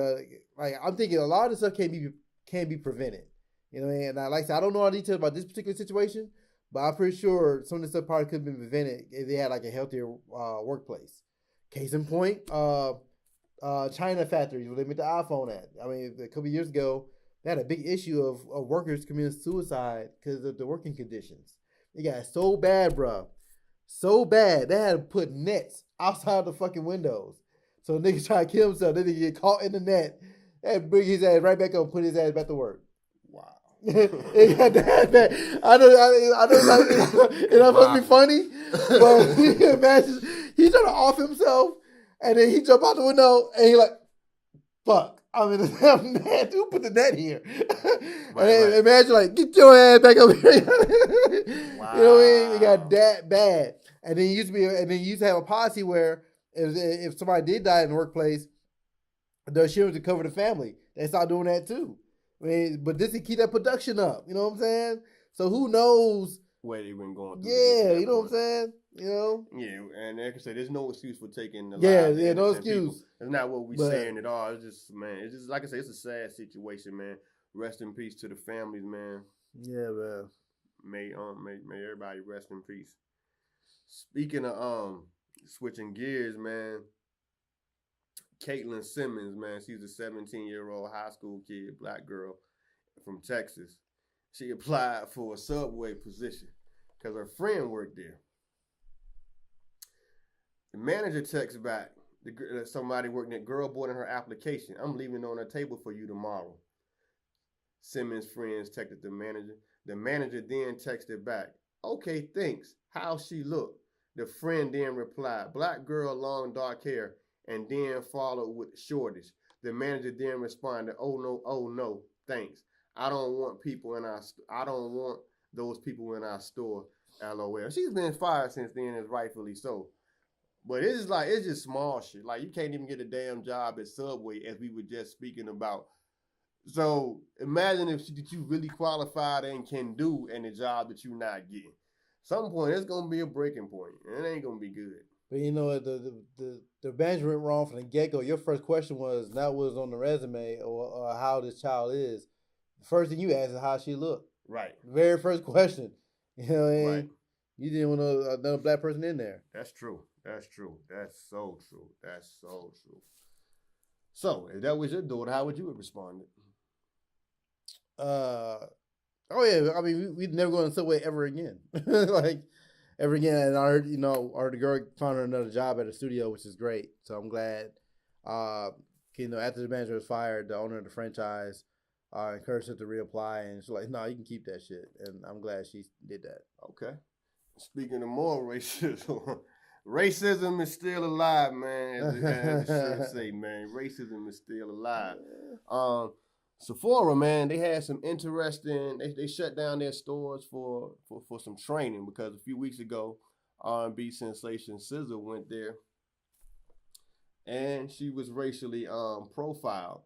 I'm thinking a lot of this stuff can be prevented. You know, and like I said, I don't know all the details about this particular situation, but I'm pretty sure some of this stuff probably could have been prevented if they had like a healthier workplace. Case in point, China factories where they made the iPhone at. I mean, a couple of years ago, they had a big issue of workers committing suicide because of the working conditions. It got so bad, bro. So bad, they had to put nets outside the fucking windows. So niggas try to kill himself, then he get caught in the net and bring his ass right back up and put his ass back to work. Wow. It got that bad. I know it's not supposed to be funny, but you can imagine he's trying to off himself and then he jump out the window and he like, fuck. I mean, man, dude, put the net here. Right. Imagine, like, get your ass back over here. Wow. You know what I mean? It got that bad. And then you used to have a policy where if somebody did die in the workplace, the insurance would cover the family. They started doing that too. I mean, but this to keep that production up. You know what I'm saying? So who knows where they been going through? Yeah, you know what I'm saying? You know? Yeah, and like I said, there's no excuse for taking the lives of no innocent excuse. people. It's not what we saying at all. It's just, man, it's just like I said, it's a sad situation, man. Rest in peace to the families, man. Yeah, man. May everybody rest in peace. Speaking of switching gears, man. Caitlin Simmons, man, she's a 17-year-old high school kid, black girl from Texas. She applied for a Subway position because her friend worked there. The manager texts back, somebody working there, girl boarding her application. I'm leaving it on the table for you tomorrow. Simmons' friends texted the manager. The manager then texted back, okay, thanks. How she look? The friend then replied, black girl, long dark hair, and then followed with shortage. The manager then responded, oh no, thanks. I don't want those people in our store. LOL. She's been fired since then, and rightfully so. But it's just small shit. Like, you can't even get a damn job at Subway, as we were just speaking about. So imagine if you really qualified and can do in a job that you're not getting. Some point, it's gonna be a breaking point, and it ain't gonna be good. But you know, the manager went wrong from the get-go. Your first question was not what's on the resume or how this child is. The first thing you asked is how she looked. Right. The very first question. You know what I mean? Right. You didn't want another black person in there. That's true. That's true. That's so true. That's so true. So, if that was your daughter, how would you have responded? Oh yeah. I mean, we'd never go on Subway ever again. Like, ever again. And I heard, the girl found her another job at a studio, which is great. So I'm glad. After the manager was fired, the owner of the franchise encouraged her to reapply, and she's like, "No, you can keep that shit." And I'm glad she did that. Okay. Speaking of more racism. Racism is still alive, man. As it should say, man. Racism is still alive. Sephora, man, they had some interesting. They shut down their stores for some training because a few weeks ago, R&B sensation SZA went there, and she was racially profiled,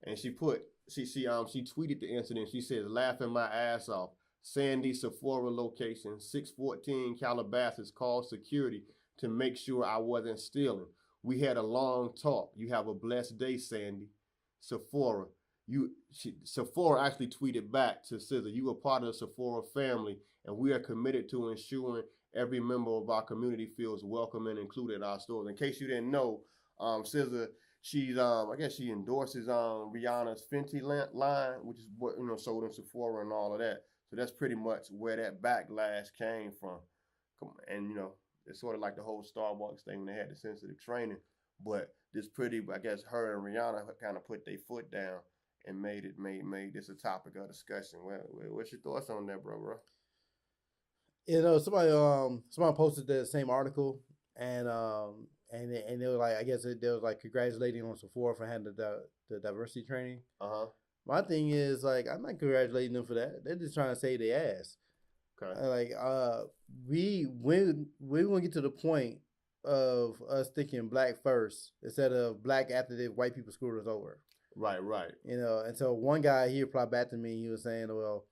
and she tweeted the incident. She says, "Laughing my ass off. Sandy Sephora location, 614 Calabasas, called security to make sure I wasn't stealing. We had a long talk. You have a blessed day, Sandy. Sephora." Sephora actually tweeted back to SZA, "You are part of the Sephora family, and we are committed to ensuring every member of our community feels welcome and included at our stores." In case you didn't know, SZA, she's I guess she endorses Rihanna's Fenty line, which is what sold in Sephora and all of that. So that's pretty much where that backlash came from. And it's sort of like the whole Starbucks thing when they had the sensitive training. But I guess her and Rihanna kind of put their foot down and made this a topic of discussion. What's your thoughts on that, bro? Somebody posted the same article, and they were like, I guess they was like congratulating on Sephora for having the diversity training. My thing is, like, I'm not congratulating them for that. They're just trying to save their ass. Okay. We're gonna get to the point of us thinking black first instead of black after the white people screwed us over. Right. And so one guy, he replied back to me. He was saying, well,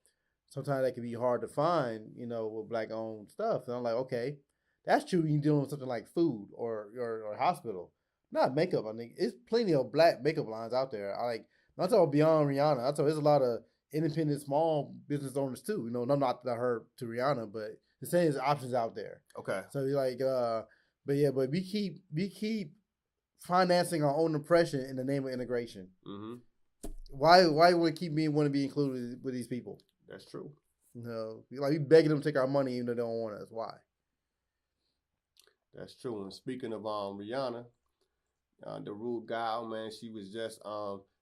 sometimes that can be hard to find, with black-owned stuff. And I'm like, okay, that's true when you're dealing with something like food or hospital. Not makeup. I think it's plenty of black makeup lines out there. I'm talking beyond Rihanna. There's a lot of independent small business owners too. Not that I heard to Rihanna, but the same there's options out there. Okay. So but we keep financing our own oppression in the name of integration. Mm-hmm. Why would keep want to be included with these people? That's true. We begging them to take our money even though they don't want us. Why? That's true. And speaking of Rihanna, the rude gal, man, she was just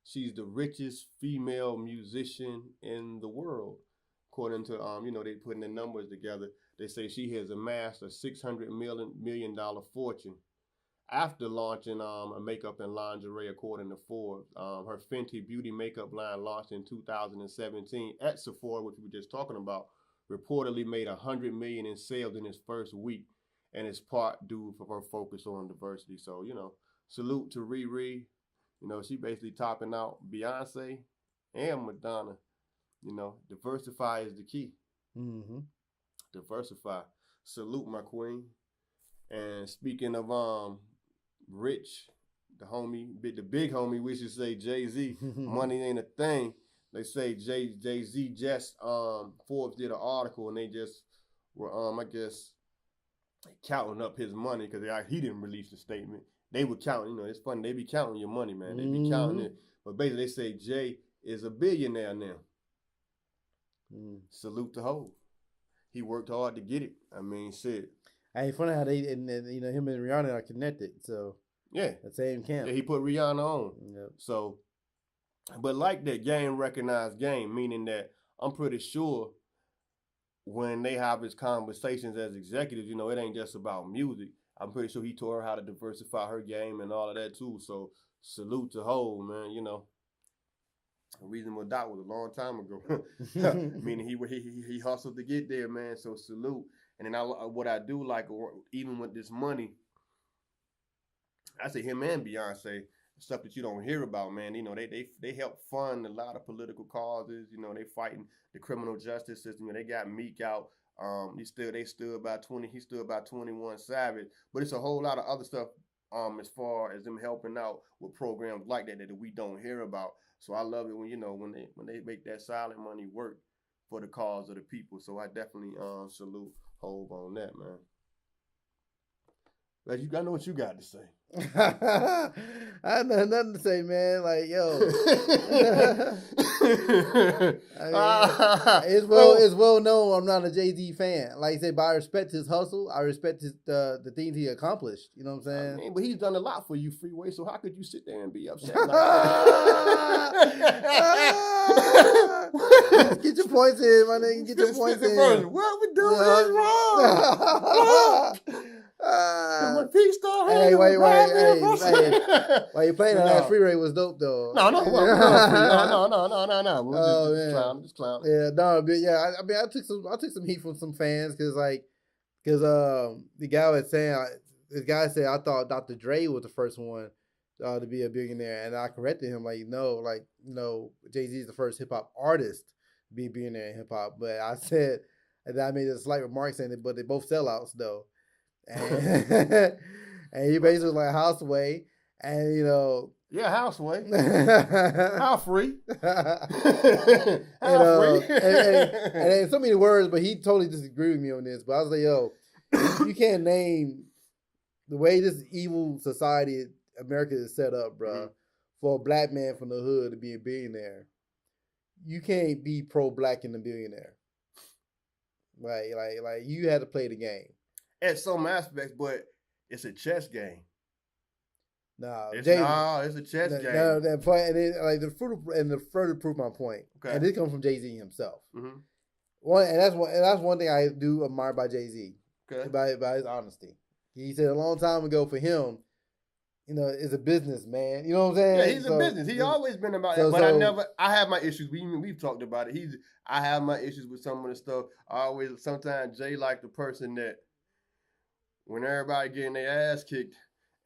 she's the richest female musician in the world, according to they putting the numbers together. They say she has amassed a $600 million fortune after launching a makeup and lingerie, according to Forbes. Her Fenty beauty makeup line launched in 2017 at Sephora, which we were just talking about, reportedly made $100 million in sales in its first week, and it's part due for her focus on diversity. So salute to Riri. She basically topping out Beyonce and Madonna. You know, diversify is the key. Mm-hmm. Diversify. Salute, my queen. And speaking of Rich, the big homie, we should say Jay-Z, money ain't a thing. They say Jay-Z just Forbes did an article and they just were I guess counting up his money because he didn't release the statement. They were counting, you know, it's funny, they be counting your money, man. They be counting it. But basically they say Jay is a billionaire now. Salute to Hov. He worked hard to get it. I mean, shit. Hey, funny how they and you know him and Rihanna are connected. So yeah, the same camp. Yeah, he put Rihanna on. Yep. So, but like that, game recognized game, meaning that I'm pretty sure when they have his conversations as executives, you know, it ain't just about music. I'm pretty sure he taught her how to diversify her game and all of that too. So salute to Hov, man. You know. A reasonable doubt was a long time ago. Meaning he hustled to get there, man. So salute. And then what I do like, even with this money, I say him and Beyonce, stuff that you don't hear about, man. You know, they help fund a lot of political causes. You know, they fighting the criminal justice system. You know, they got Meek out. He stood by 20. He stood by 21 Savage. But it's a whole lot of other stuff. As far as them helping out with programs like that we don't hear about. So I love it when, you know, when they make that silent money work for the cause of the people. So I definitely salute Hov on that, man. But I know what you got to say. I have nothing to say, man. Like, yo, I mean, it's well known I'm not a Jay-Z fan. Like you said, but I respect his hustle. I respect the things he accomplished. You know what I'm saying? I mean, but he's done a lot for you, Freeway. So how could you sit there and be upset? Get your points in, my nigga. Get your points in. What we doing is wrong. Hey, wait. Why you playing that last Freeway was dope though. No. We're just clown. Yeah, no, but yeah, I mean, I took some heat from some fans because the guy was saying, this guy said I thought Dr. Dre was the first one to be a billionaire, and I corrected him no, Jay-Z is the first hip hop artist to be a billionaire in hip hop, but I said that I made a slight remark saying that, but they both sellouts though. And he basically was like Houseway, and you know, Houseway, how free, and in so many words, but he totally disagreed with me on this. But I was like, yo, you can't name the way this evil society America is set up, bro, for a black man from the hood to be a billionaire. You can't be pro-black and a billionaire. Like you had to play the game. At some aspects, but it's a chess game. It's a chess game. No, that point, and then, like the further proof my point. Okay. And this comes from Jay-Z himself. Mm-hmm. That's one thing I do admire by Jay-Z. Okay. By his honesty. He said a long time ago for him, you know, is a business man. You know what I'm saying? Yeah, he's a business. He's always been about it. But I have my issues. We've talked about it. I have my issues with some of the stuff. Sometimes Jay like the person that when everybody getting their ass kicked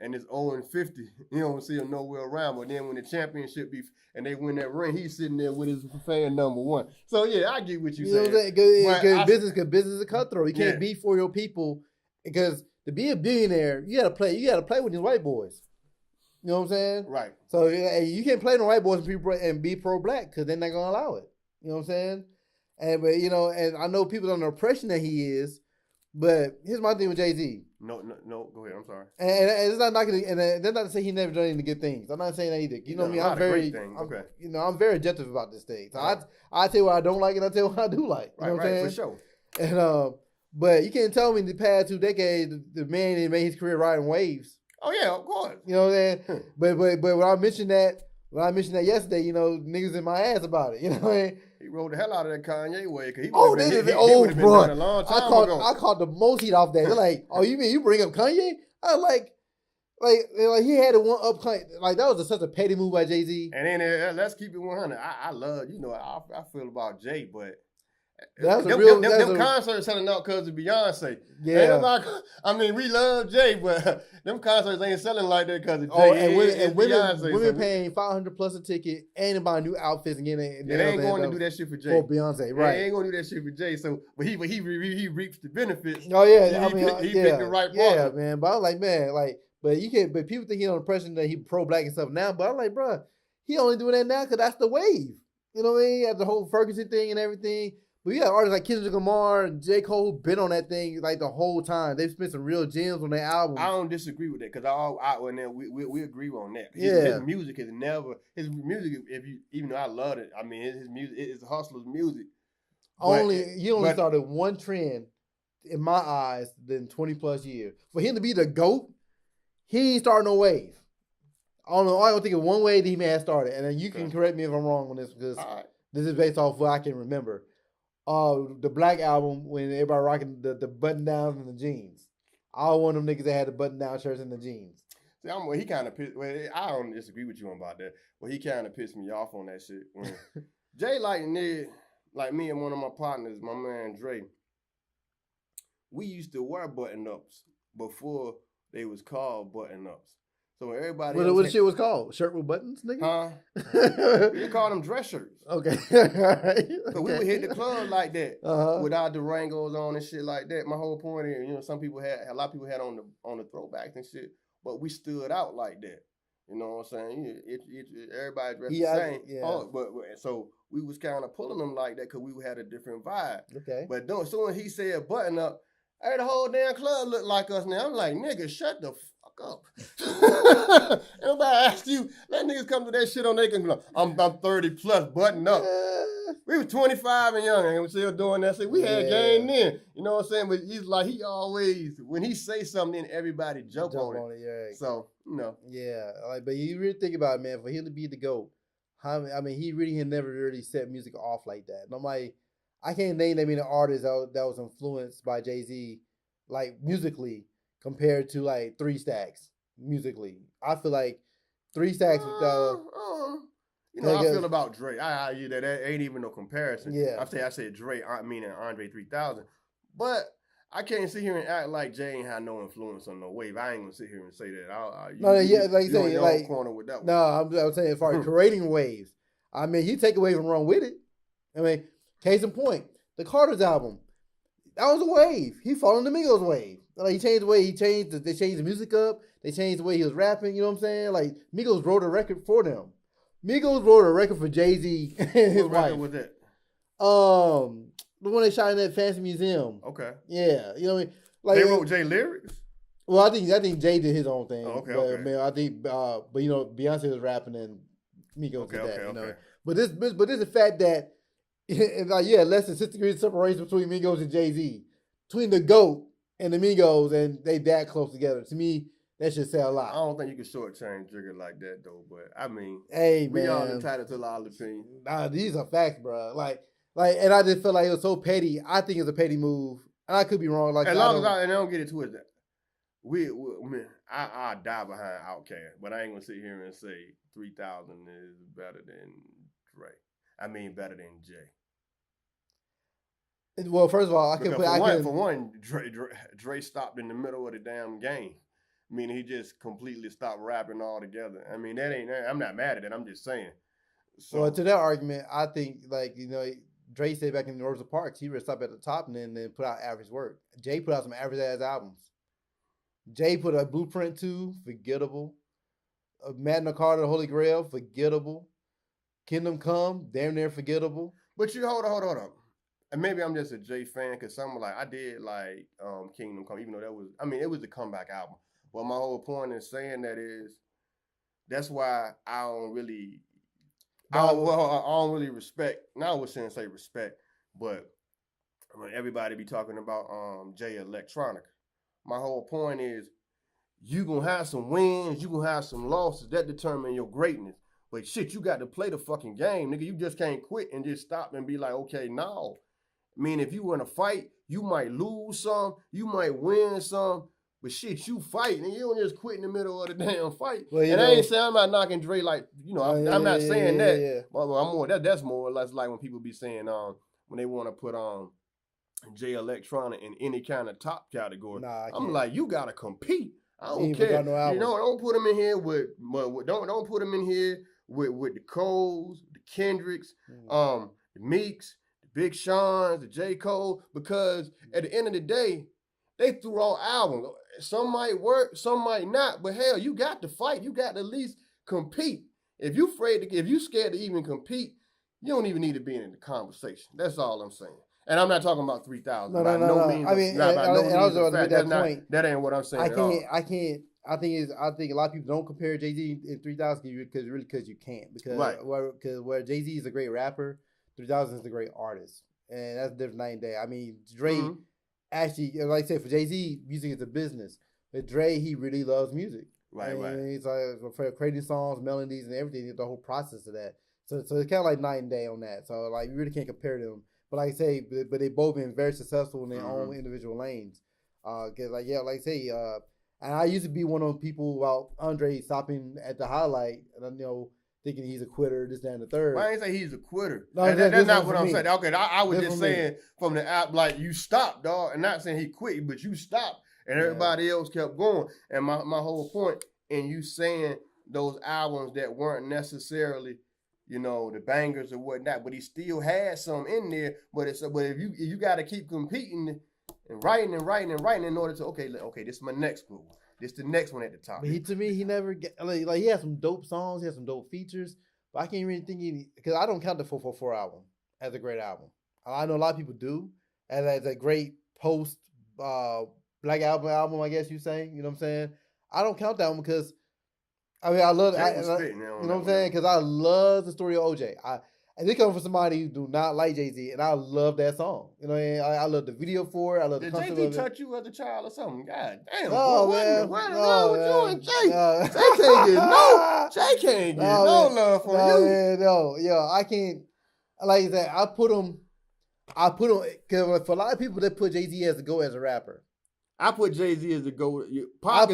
and it's 0-50, you don't see him nowhere around. But then when the championship be and they win that ring, he's sitting there with his fan number one. So yeah, I get what you're saying. Know what I'm saying? Because business is a cutthroat. You can't be for your people because to be a billionaire, you gotta play with these white boys. You know what I'm saying? Right. So you can't play the white boys and be pro-black because they're not gonna allow it. You know what I'm saying? And but you know, and I know people under oppression that he is, but here's my thing with Jay-Z. No, go ahead. I'm sorry. And it's not knocking, and that's not to say he never done any good things. I'm not saying that either. You know me, I'm very, I'm very objective about this thing. So I tell you what I don't like, and I tell you what I do like. You know what I'm saying? For sure. And but you can't tell me in the past 2 decades the man that made his career riding waves. Oh yeah, of course. You know what I'm saying? but when I mentioned that yesterday, you know, niggas in my ass about it. You know what I mean? He rode the hell out of that Kanye way. He bro. A long time ago. I caught the most heat off that. They're like, oh, you mean you bring up Kanye? I like he had to one up Kanye. Like that was such a petty move by Jay-Z. And then let's keep it 100. I love, you know, I feel about Jay, but That's a real. Them concerts selling out because of Beyonce. Yeah. I mean, we love Jay, but them concerts ain't selling like that because of Jay. And women paying $500+ a ticket and buying new outfits and getting it. They ain't going to do that shit for Jay. For Beyonce, right? They ain't going to do that shit for Jay. So, but he reaps the benefits. Oh yeah, he picked the right partner. Yeah, man. But I was like, man, like, but you can't. But people think he's on the impression that he pro-black and stuff now. But I'm like, bro, he only doing that now because that's the wave. You know what I mean? At the whole Ferguson thing and everything. But you got artists like Kendrick Lamar and J. Cole who've been on that thing like the whole time. They've spent some real gems on their albums. I don't disagree with that because we agree on that. His music is never his music. Even though I love it, I mean his music is Hustler's music. He only started one trend in my eyes in 20+ years. For him to be the GOAT, he ain't starting no wave. I don't know. I don't think of one wave that he may have started, and then you can correct me if I'm wrong on this because this is based off what I can remember. The Black album when everybody rocking the button downs and the jeans. I was one of them niggas that had the button down shirts and the jeans. See, he kind of pissed. Well, I don't disagree with you about that. But he kind of pissed me off on that shit. When Jay like me and one of my partners, my man Dre, we used to wear button ups before they was called button ups. So everybody, what the shit was called? Shirt with buttons, nigga? Huh? We called them dress shirts. Okay. So we would hit the club like that with our Durangos on and shit like that. My whole point is, a lot of people had on the throwbacks and shit, but we stood out like that. You know what I'm saying? Everybody dressed the same. Yeah. But so we was kind of pulling them like that because we had a different vibe. Okay. But soon as he said button up, hey, the whole damn club looked like us now. I'm like, nigga, shut the fuck up. Everybody asked you, let niggas come to that shit on their computer. I'm 30 plus, button up. We were 25 and young and we still doing that shit. We had game then. You know what I'm saying? But he's like, he always, when he say something, then everybody jump on it. Yeah. So, Yeah, but you really think about it, man, for him to be the GOAT, he really had never really set music off like that. And I'm like, I can't name that many artists that was influenced by Jay-Z, like musically, compared to like 3 Stacks musically. I feel like 3 Stacks with I feel about Dre. That ain't even no comparison. Yeah. I said Dre, meaning Andre 3000. But I can't sit here and act like Jay ain't had no influence on no wave. I ain't gonna sit here and say that. Corner with that one. No, I'm saying as far as creating waves. I mean, you take away from run with it. I mean, case in point, the Carter's album, that was a wave. He followed the Migos wave. Like, he changed the way they changed the music up. They changed the way he was rapping. You know what I'm saying? Like, Migos wrote a record for them. Migos wrote a record for Jay-Z and his wife. What record was that? The one they shot in that fancy museum. Okay. Yeah, you know what I mean. Like, they wrote Jay lyrics. Well, I think Jay did his own thing. Oh, okay. But, man, I think, but Beyonce was rapping and Migos did that. Okay. But this is the fact that less than 6 degrees of separation between Migos and Jay-Z, between the GOAT and the Migos, and they that close together. To me, that should say a lot. I don't think you can shortchange Jigga like that though. But I mean, hey, we all entitled to our opinion. Nah, these are facts, bro. Like, and I just felt like it was so petty. I think it's a petty move, and I could be wrong. Like, as long as I don't get it twisted, I die behind Outkast, but I ain't gonna sit here and say 3000 is better than Dre. I mean, better than Jay. Well, first of all, for one, Dre stopped in the middle of the damn game. I mean, he just completely stopped rapping altogether. I mean, I'm not mad at it. I'm just saying. So, well, to that argument, I think, Dre said back in the Rosa Parks, he would stop at the top and then put out average work. Jay put out some average-ass albums. Jay put a Blueprint 2, forgettable. Magna Carta, Holy Grail, forgettable. Kingdom Come, damn near forgettable. But you hold on. And maybe I'm just a Jay fan because I did like Kingdom Come, even though it was a comeback album. But my whole point in saying that is that's why I don't really respect. Now I was saying say respect, but when everybody be talking about Jay Electronica, my whole point is you gonna have some wins, you gonna have some losses that determine your greatness. But shit, you got to play the fucking game, nigga. You just can't quit and just stop and be like, okay, no. I mean, if you want to fight, you might lose some, you might win some, but shit, you fight, and you don't just quit in the middle of the damn fight. Well, I ain't saying I'm not knocking Dre I'm not saying that. Yeah. But I'm more that's more or less like when people be saying when they want to put Jay Electronica in any kind of top category. Nah, I'm like, you gotta compete. I don't care. No don't put him in here with don't put him in here with the Coles, the Kendricks, the Meeks, the Big Sean's, the J. Cole, because at the end of the day, they threw out albums. Some might work, some might not, but hell, you got to fight. You got to at least compete. If you scared to even compete, you don't even need to be in the conversation. That's all I'm saying. And I'm not talking about 3,000. No. Means, I mean, I was about to make that point. That ain't what I'm saying. I think a lot of people don't compare Jay-Z in 3,000 because you can't. Because where Jay-Z is a great rapper, 3,000 is a great artist, and that's a different night and day. I mean, Dre actually, like I said, for Jay-Z, music is a business. But Dre, he really loves music. Right. He's like for creating songs, melodies, and everything. The whole process of that. So it's kind of like night and day on that. So like you really can't compare them. But like I say, but they both been very successful in their own individual lanes. Cause like I say, and I used to be one of those people about Andre stopping at the highlight, and thinking he's a quitter, this, that, and the third. Well, I ain't say he's a quitter. No, that's not what I'm saying. Okay, I was just saying from the app, like you stopped, dog, and not saying he quit, but you stopped, and everybody else kept going. And my whole point in you saying those albums that weren't necessarily, the bangers or whatnot, but he still had some in there. But if you got to keep competing and writing in order to okay, this is my next one. This the next one at the top. But he never get like he had some dope songs, he had some dope features, but I can't really think because I don't count the 444 album as a great album. I know a lot of people do as a great post Black album, I guess you say. You know what I'm saying? I don't count that one because I mean I love you know what I'm saying? Because I love the story of OJ. And they come from somebody who do not like Jay-Z, and I love that song. You know what I mean? I love the video for it. I love the concept of it. Did Jay-Z touch you as a child or something? God damn. Oh, boy, man. What with you and Jay? Jay can't get no love from you. Man, no. Yo, I can't. Like I said, I put him, because for a lot of people, they put Jay-Z as a go as a rapper. I put Jay-Z as a go. Pac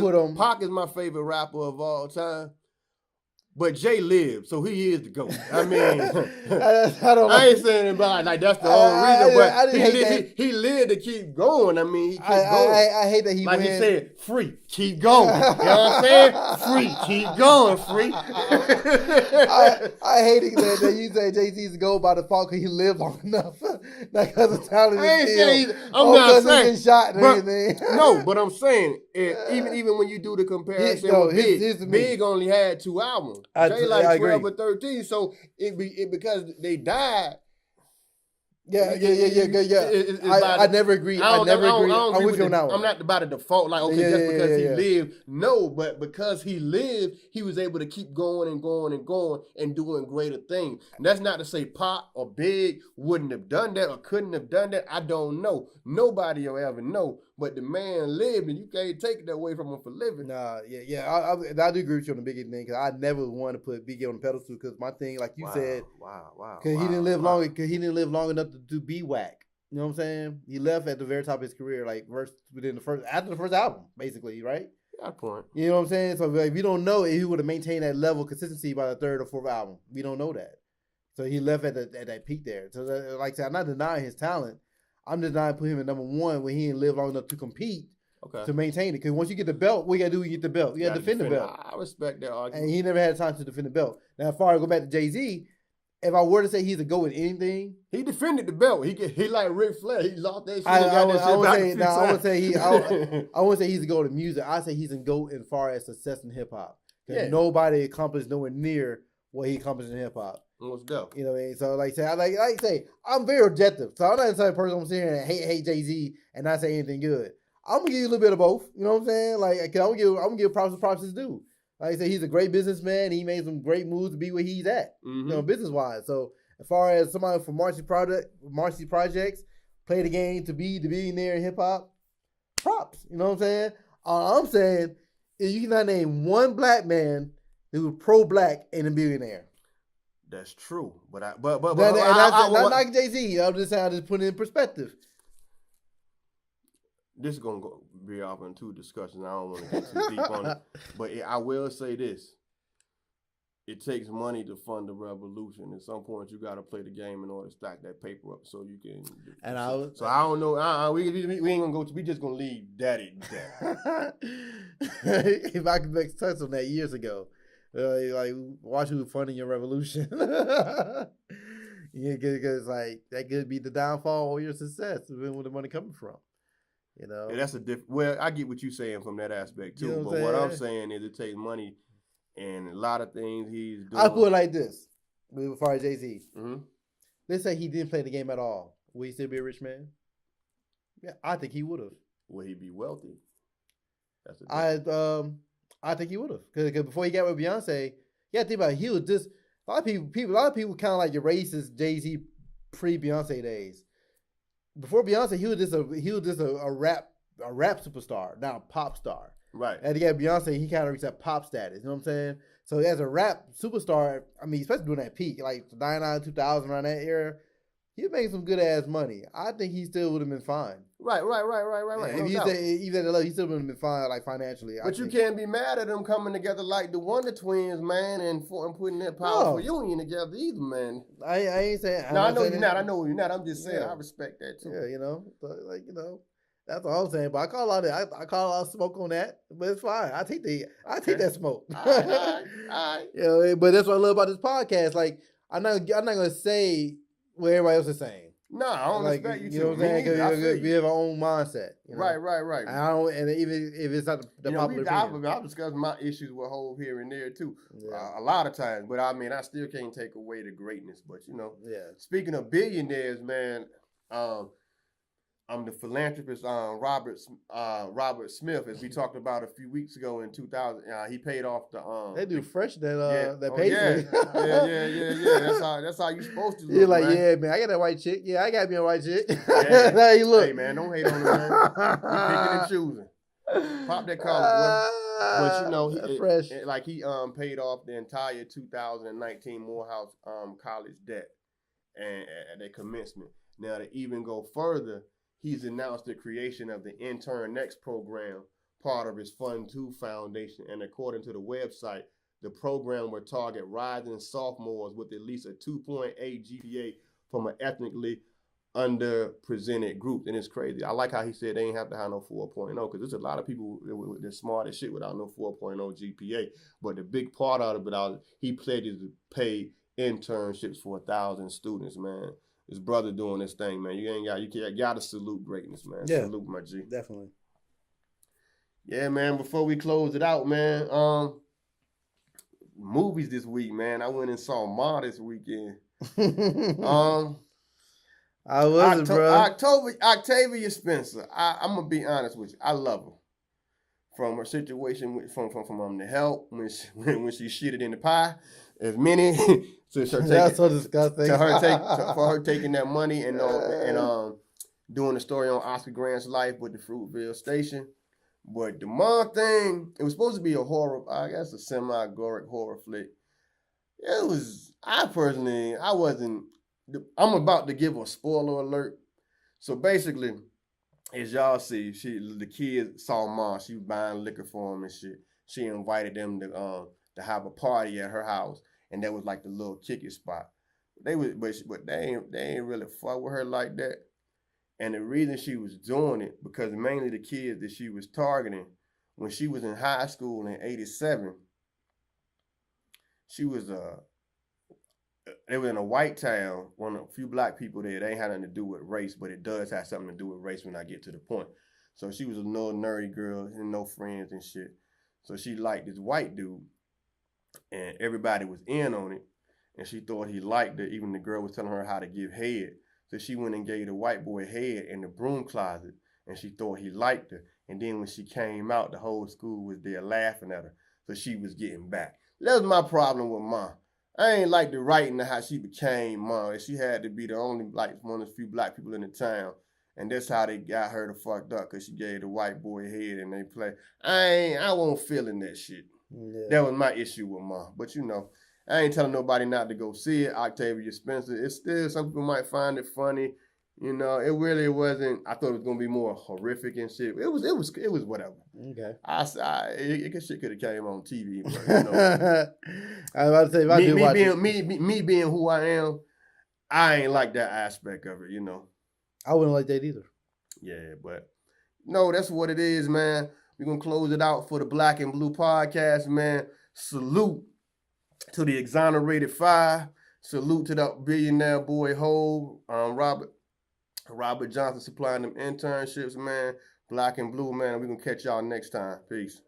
is my favorite rapper of all time. But Jay lived, so he is the GOAT. I mean, I ain't saying about like that's the only reason, but he lived to keep going. I mean, he keep going. I hate that he like he said, free, keep going. You know what I'm saying? Free, keep going, free. I hate it that you say Jay-Z's the GOAT by default because he lived long enough. Not because of talent. I'm not saying. He shot and everything. No, but I'm saying even when you do the comparison with Big only had 2 albums. Jay like 12 or 13, so it because they died. Yeah. I never agree. I'm with you on that one. I'm not about to default like just because he lived. No, but because he lived, he was able to keep going and going and going and doing greater things. And that's not to say Pop or Big wouldn't have done that or couldn't have done that. I don't know. Nobody will ever know. But the man lived, and you can't take that away from him for living. Nah, I do agree with you on the Biggie thing because I never wanted to put Biggie on the pedestal because my thing, like you said, because he didn't live long. Because he didn't live long enough to be whack. You know what I'm saying? He left at the very top of his career, like after the first album, basically, right? That point. You know what I'm saying? So like, we don't know if he would have maintained that level of consistency by the 3rd or 4th album. We don't know that. So he left at that peak there. So like I said, I'm not denying his talent. I'm just not putting him at number 1 when he didn't live long enough to compete to maintain it. Because once you get the belt, what you got to do is get the belt. You got to defend the belt. I respect that argument. And he never had time to defend the belt. Now, as far as go back to Jay-Z, if I were to say he's a go in anything, he defended the belt. He like Ric Flair. He lost that shit. I wouldn't say he's a go in music. I say he's a go as far as success in hip hop. Because nobody accomplished nowhere near what he accomplished in hip hop. Let's go. You know what I mean? So like I say, I'm very objective. So I'm not the type of person I'm sitting here and hate Jay-Z and not say anything good. I'm gonna give you a little bit of both. You know what I'm saying? Like I'm gonna give props is due. Like I say, he's a great businessman. He made some great moves to be where he's at, business wise. So as far as somebody from Marcy Projects, play the game to be the billionaire in hip hop, props. You know what I'm saying? All I'm saying is you cannot name one black man who was pro-black and a billionaire. That's true, but not like Jay-Z. I'm just saying, I just put it in perspective. This is gonna be off into discussion. I don't want to get too deep on it, but I will say this: it takes money to fund the revolution. At some point, you got to play the game in order to stack that paper up so you can. And I don't know. We ain't gonna go. We just gonna leave daddy. If I could make sense on that years ago, like watch who funding your revolution. Yeah, because like that could be the downfall or your success, where the money coming from. You know, yeah, that's a different. Well, I get what you're saying from that aspect too. You know what I'm saying is it takes money. And a lot of things he's doing. I'll put it like this. As far as Jay-Z. Mm-hmm. Let's say he didn't play the game at all. Would he still be a rich man? Yeah, I think he would have. Would he be wealthy? That's I think he would have. Because before he got with Beyonce, you got to think about it, he was just a lot of people kind of like erase his Jay-Z pre-Beyonce days. Before Beyonce, he was just a rap superstar, now a pop star. Right. And to get Beyonce, he kind of reached that pop status. You know what I'm saying? So as a rap superstar, I mean, especially during that peak, like 99, 2000, around that era, he was making some good ass money. I think he still would have been fine. Right. Yeah, if he still would have been fine, like financially. But you can't be mad at them coming together like the Wonder Twins, man, and putting that powerful union together either, man. I ain't saying. No, I know you're not. I know you're not. I'm just saying I respect that too. Yeah, you know, that's all I'm saying. But I call a lot of smoke on that. But it's fine. I take that smoke. All right. You know, but that's what I love about this podcast. Like I'm not gonna say what everybody else is saying. No, I don't expect you to. You know what I'm saying? Because we have our own mindset. You know? Right. And even if it's not the popular opinion. I've discussed my issues with Hov here and there too, a lot of times. But I mean, I still can't take away the greatness. But you know, speaking of billionaires, man, I'm the philanthropist Robert Smith, as we talked about a few weeks ago in 2000. He paid off the they do fresh that pay. Yeah. That's how you supposed to look. You're like, man. Yeah, man, I got that white chick. Yeah, I got me a white chick. That's how you look. Hey man, don't hate on them, man. You picking and choosing. Pop that collar, boy. But you know, he paid off the entire 2019 Morehouse college debt and at their commencement. Now to even go further, he's announced the creation of the Intern Next program, part of his Fund 2 Foundation. And according to the website, the program will target rising sophomores with at least a 2.8 GPA from an ethnically underrepresented group. And it's crazy. I like how he said they ain't have to have no 4.0, because there's a lot of people that's smart as shit without no 4.0 GPA. But the big part of it, he pledges to pay internships for 1,000 students, man. His brother doing this thing, man. You gotta salute greatness, man. Yeah, salute my G. Definitely. Yeah, man. Before we close it out, man. Movies this week, man. I went and saw Ma this weekend. I wasn't, bro. Ocatvia Spencer. I'm gonna be honest with you. I love her. From her situation from the help when she shitted in the pie, as many. That's so disgusting. For her taking that money and doing the story on Oscar Grant's life with the Fruitvale Station. But the mom thing, it was supposed to be a horror, I guess a semi-goric horror flick. It was, I'm about to give a spoiler alert. So basically, as y'all see, the kids saw Mom. She was buying liquor for them and shit. She invited them to have a party at her house. And that was like the little kick-it spot. But they ain't really fuck with her like that. And the reason she was doing it, because mainly the kids that she was targeting, when she was in high school in '87, they were in a white town, one of a few black people there. They ain't had nothing to do with race, but it does have something to do with race when I get to the point. So she was a little nerdy girl and no friends and shit. So she liked this white dude. And everybody was in on it, and she thought he liked it. Even the girl was telling her how to give head. So she went and gave the white boy head in the broom closet, and she thought he liked her. And then when she came out, the whole school was there laughing at her. So she was getting back. That was my problem with Mom. I ain't like the writing of how she became Mom. And she had to be the only one of the few black people in the town. And that's how they got her to fucked up, because she gave the white boy head and they play. I won't feeling that shit. Yeah. That was my issue with Mom. But you know, I ain't telling nobody not to go see it. Ocatvia Spencer. It's still, some people might find it funny. You know, it really wasn't. I thought it was gonna be more horrific and shit. It was whatever. Okay. Shit could have came on TV. But, you know. I was about to say, if I did watch it, me being who I am, I ain't like that aspect of it, you know. I wouldn't like that either. Yeah, but no, that's what it is, man. We're going to close it out for the Black and Blue podcast, man. Salute to the Exonerated 5. Salute to that billionaire boy Ho, Robert Johnson supplying them internships, man. Black and Blue, man. We're going to catch y'all next time. Peace.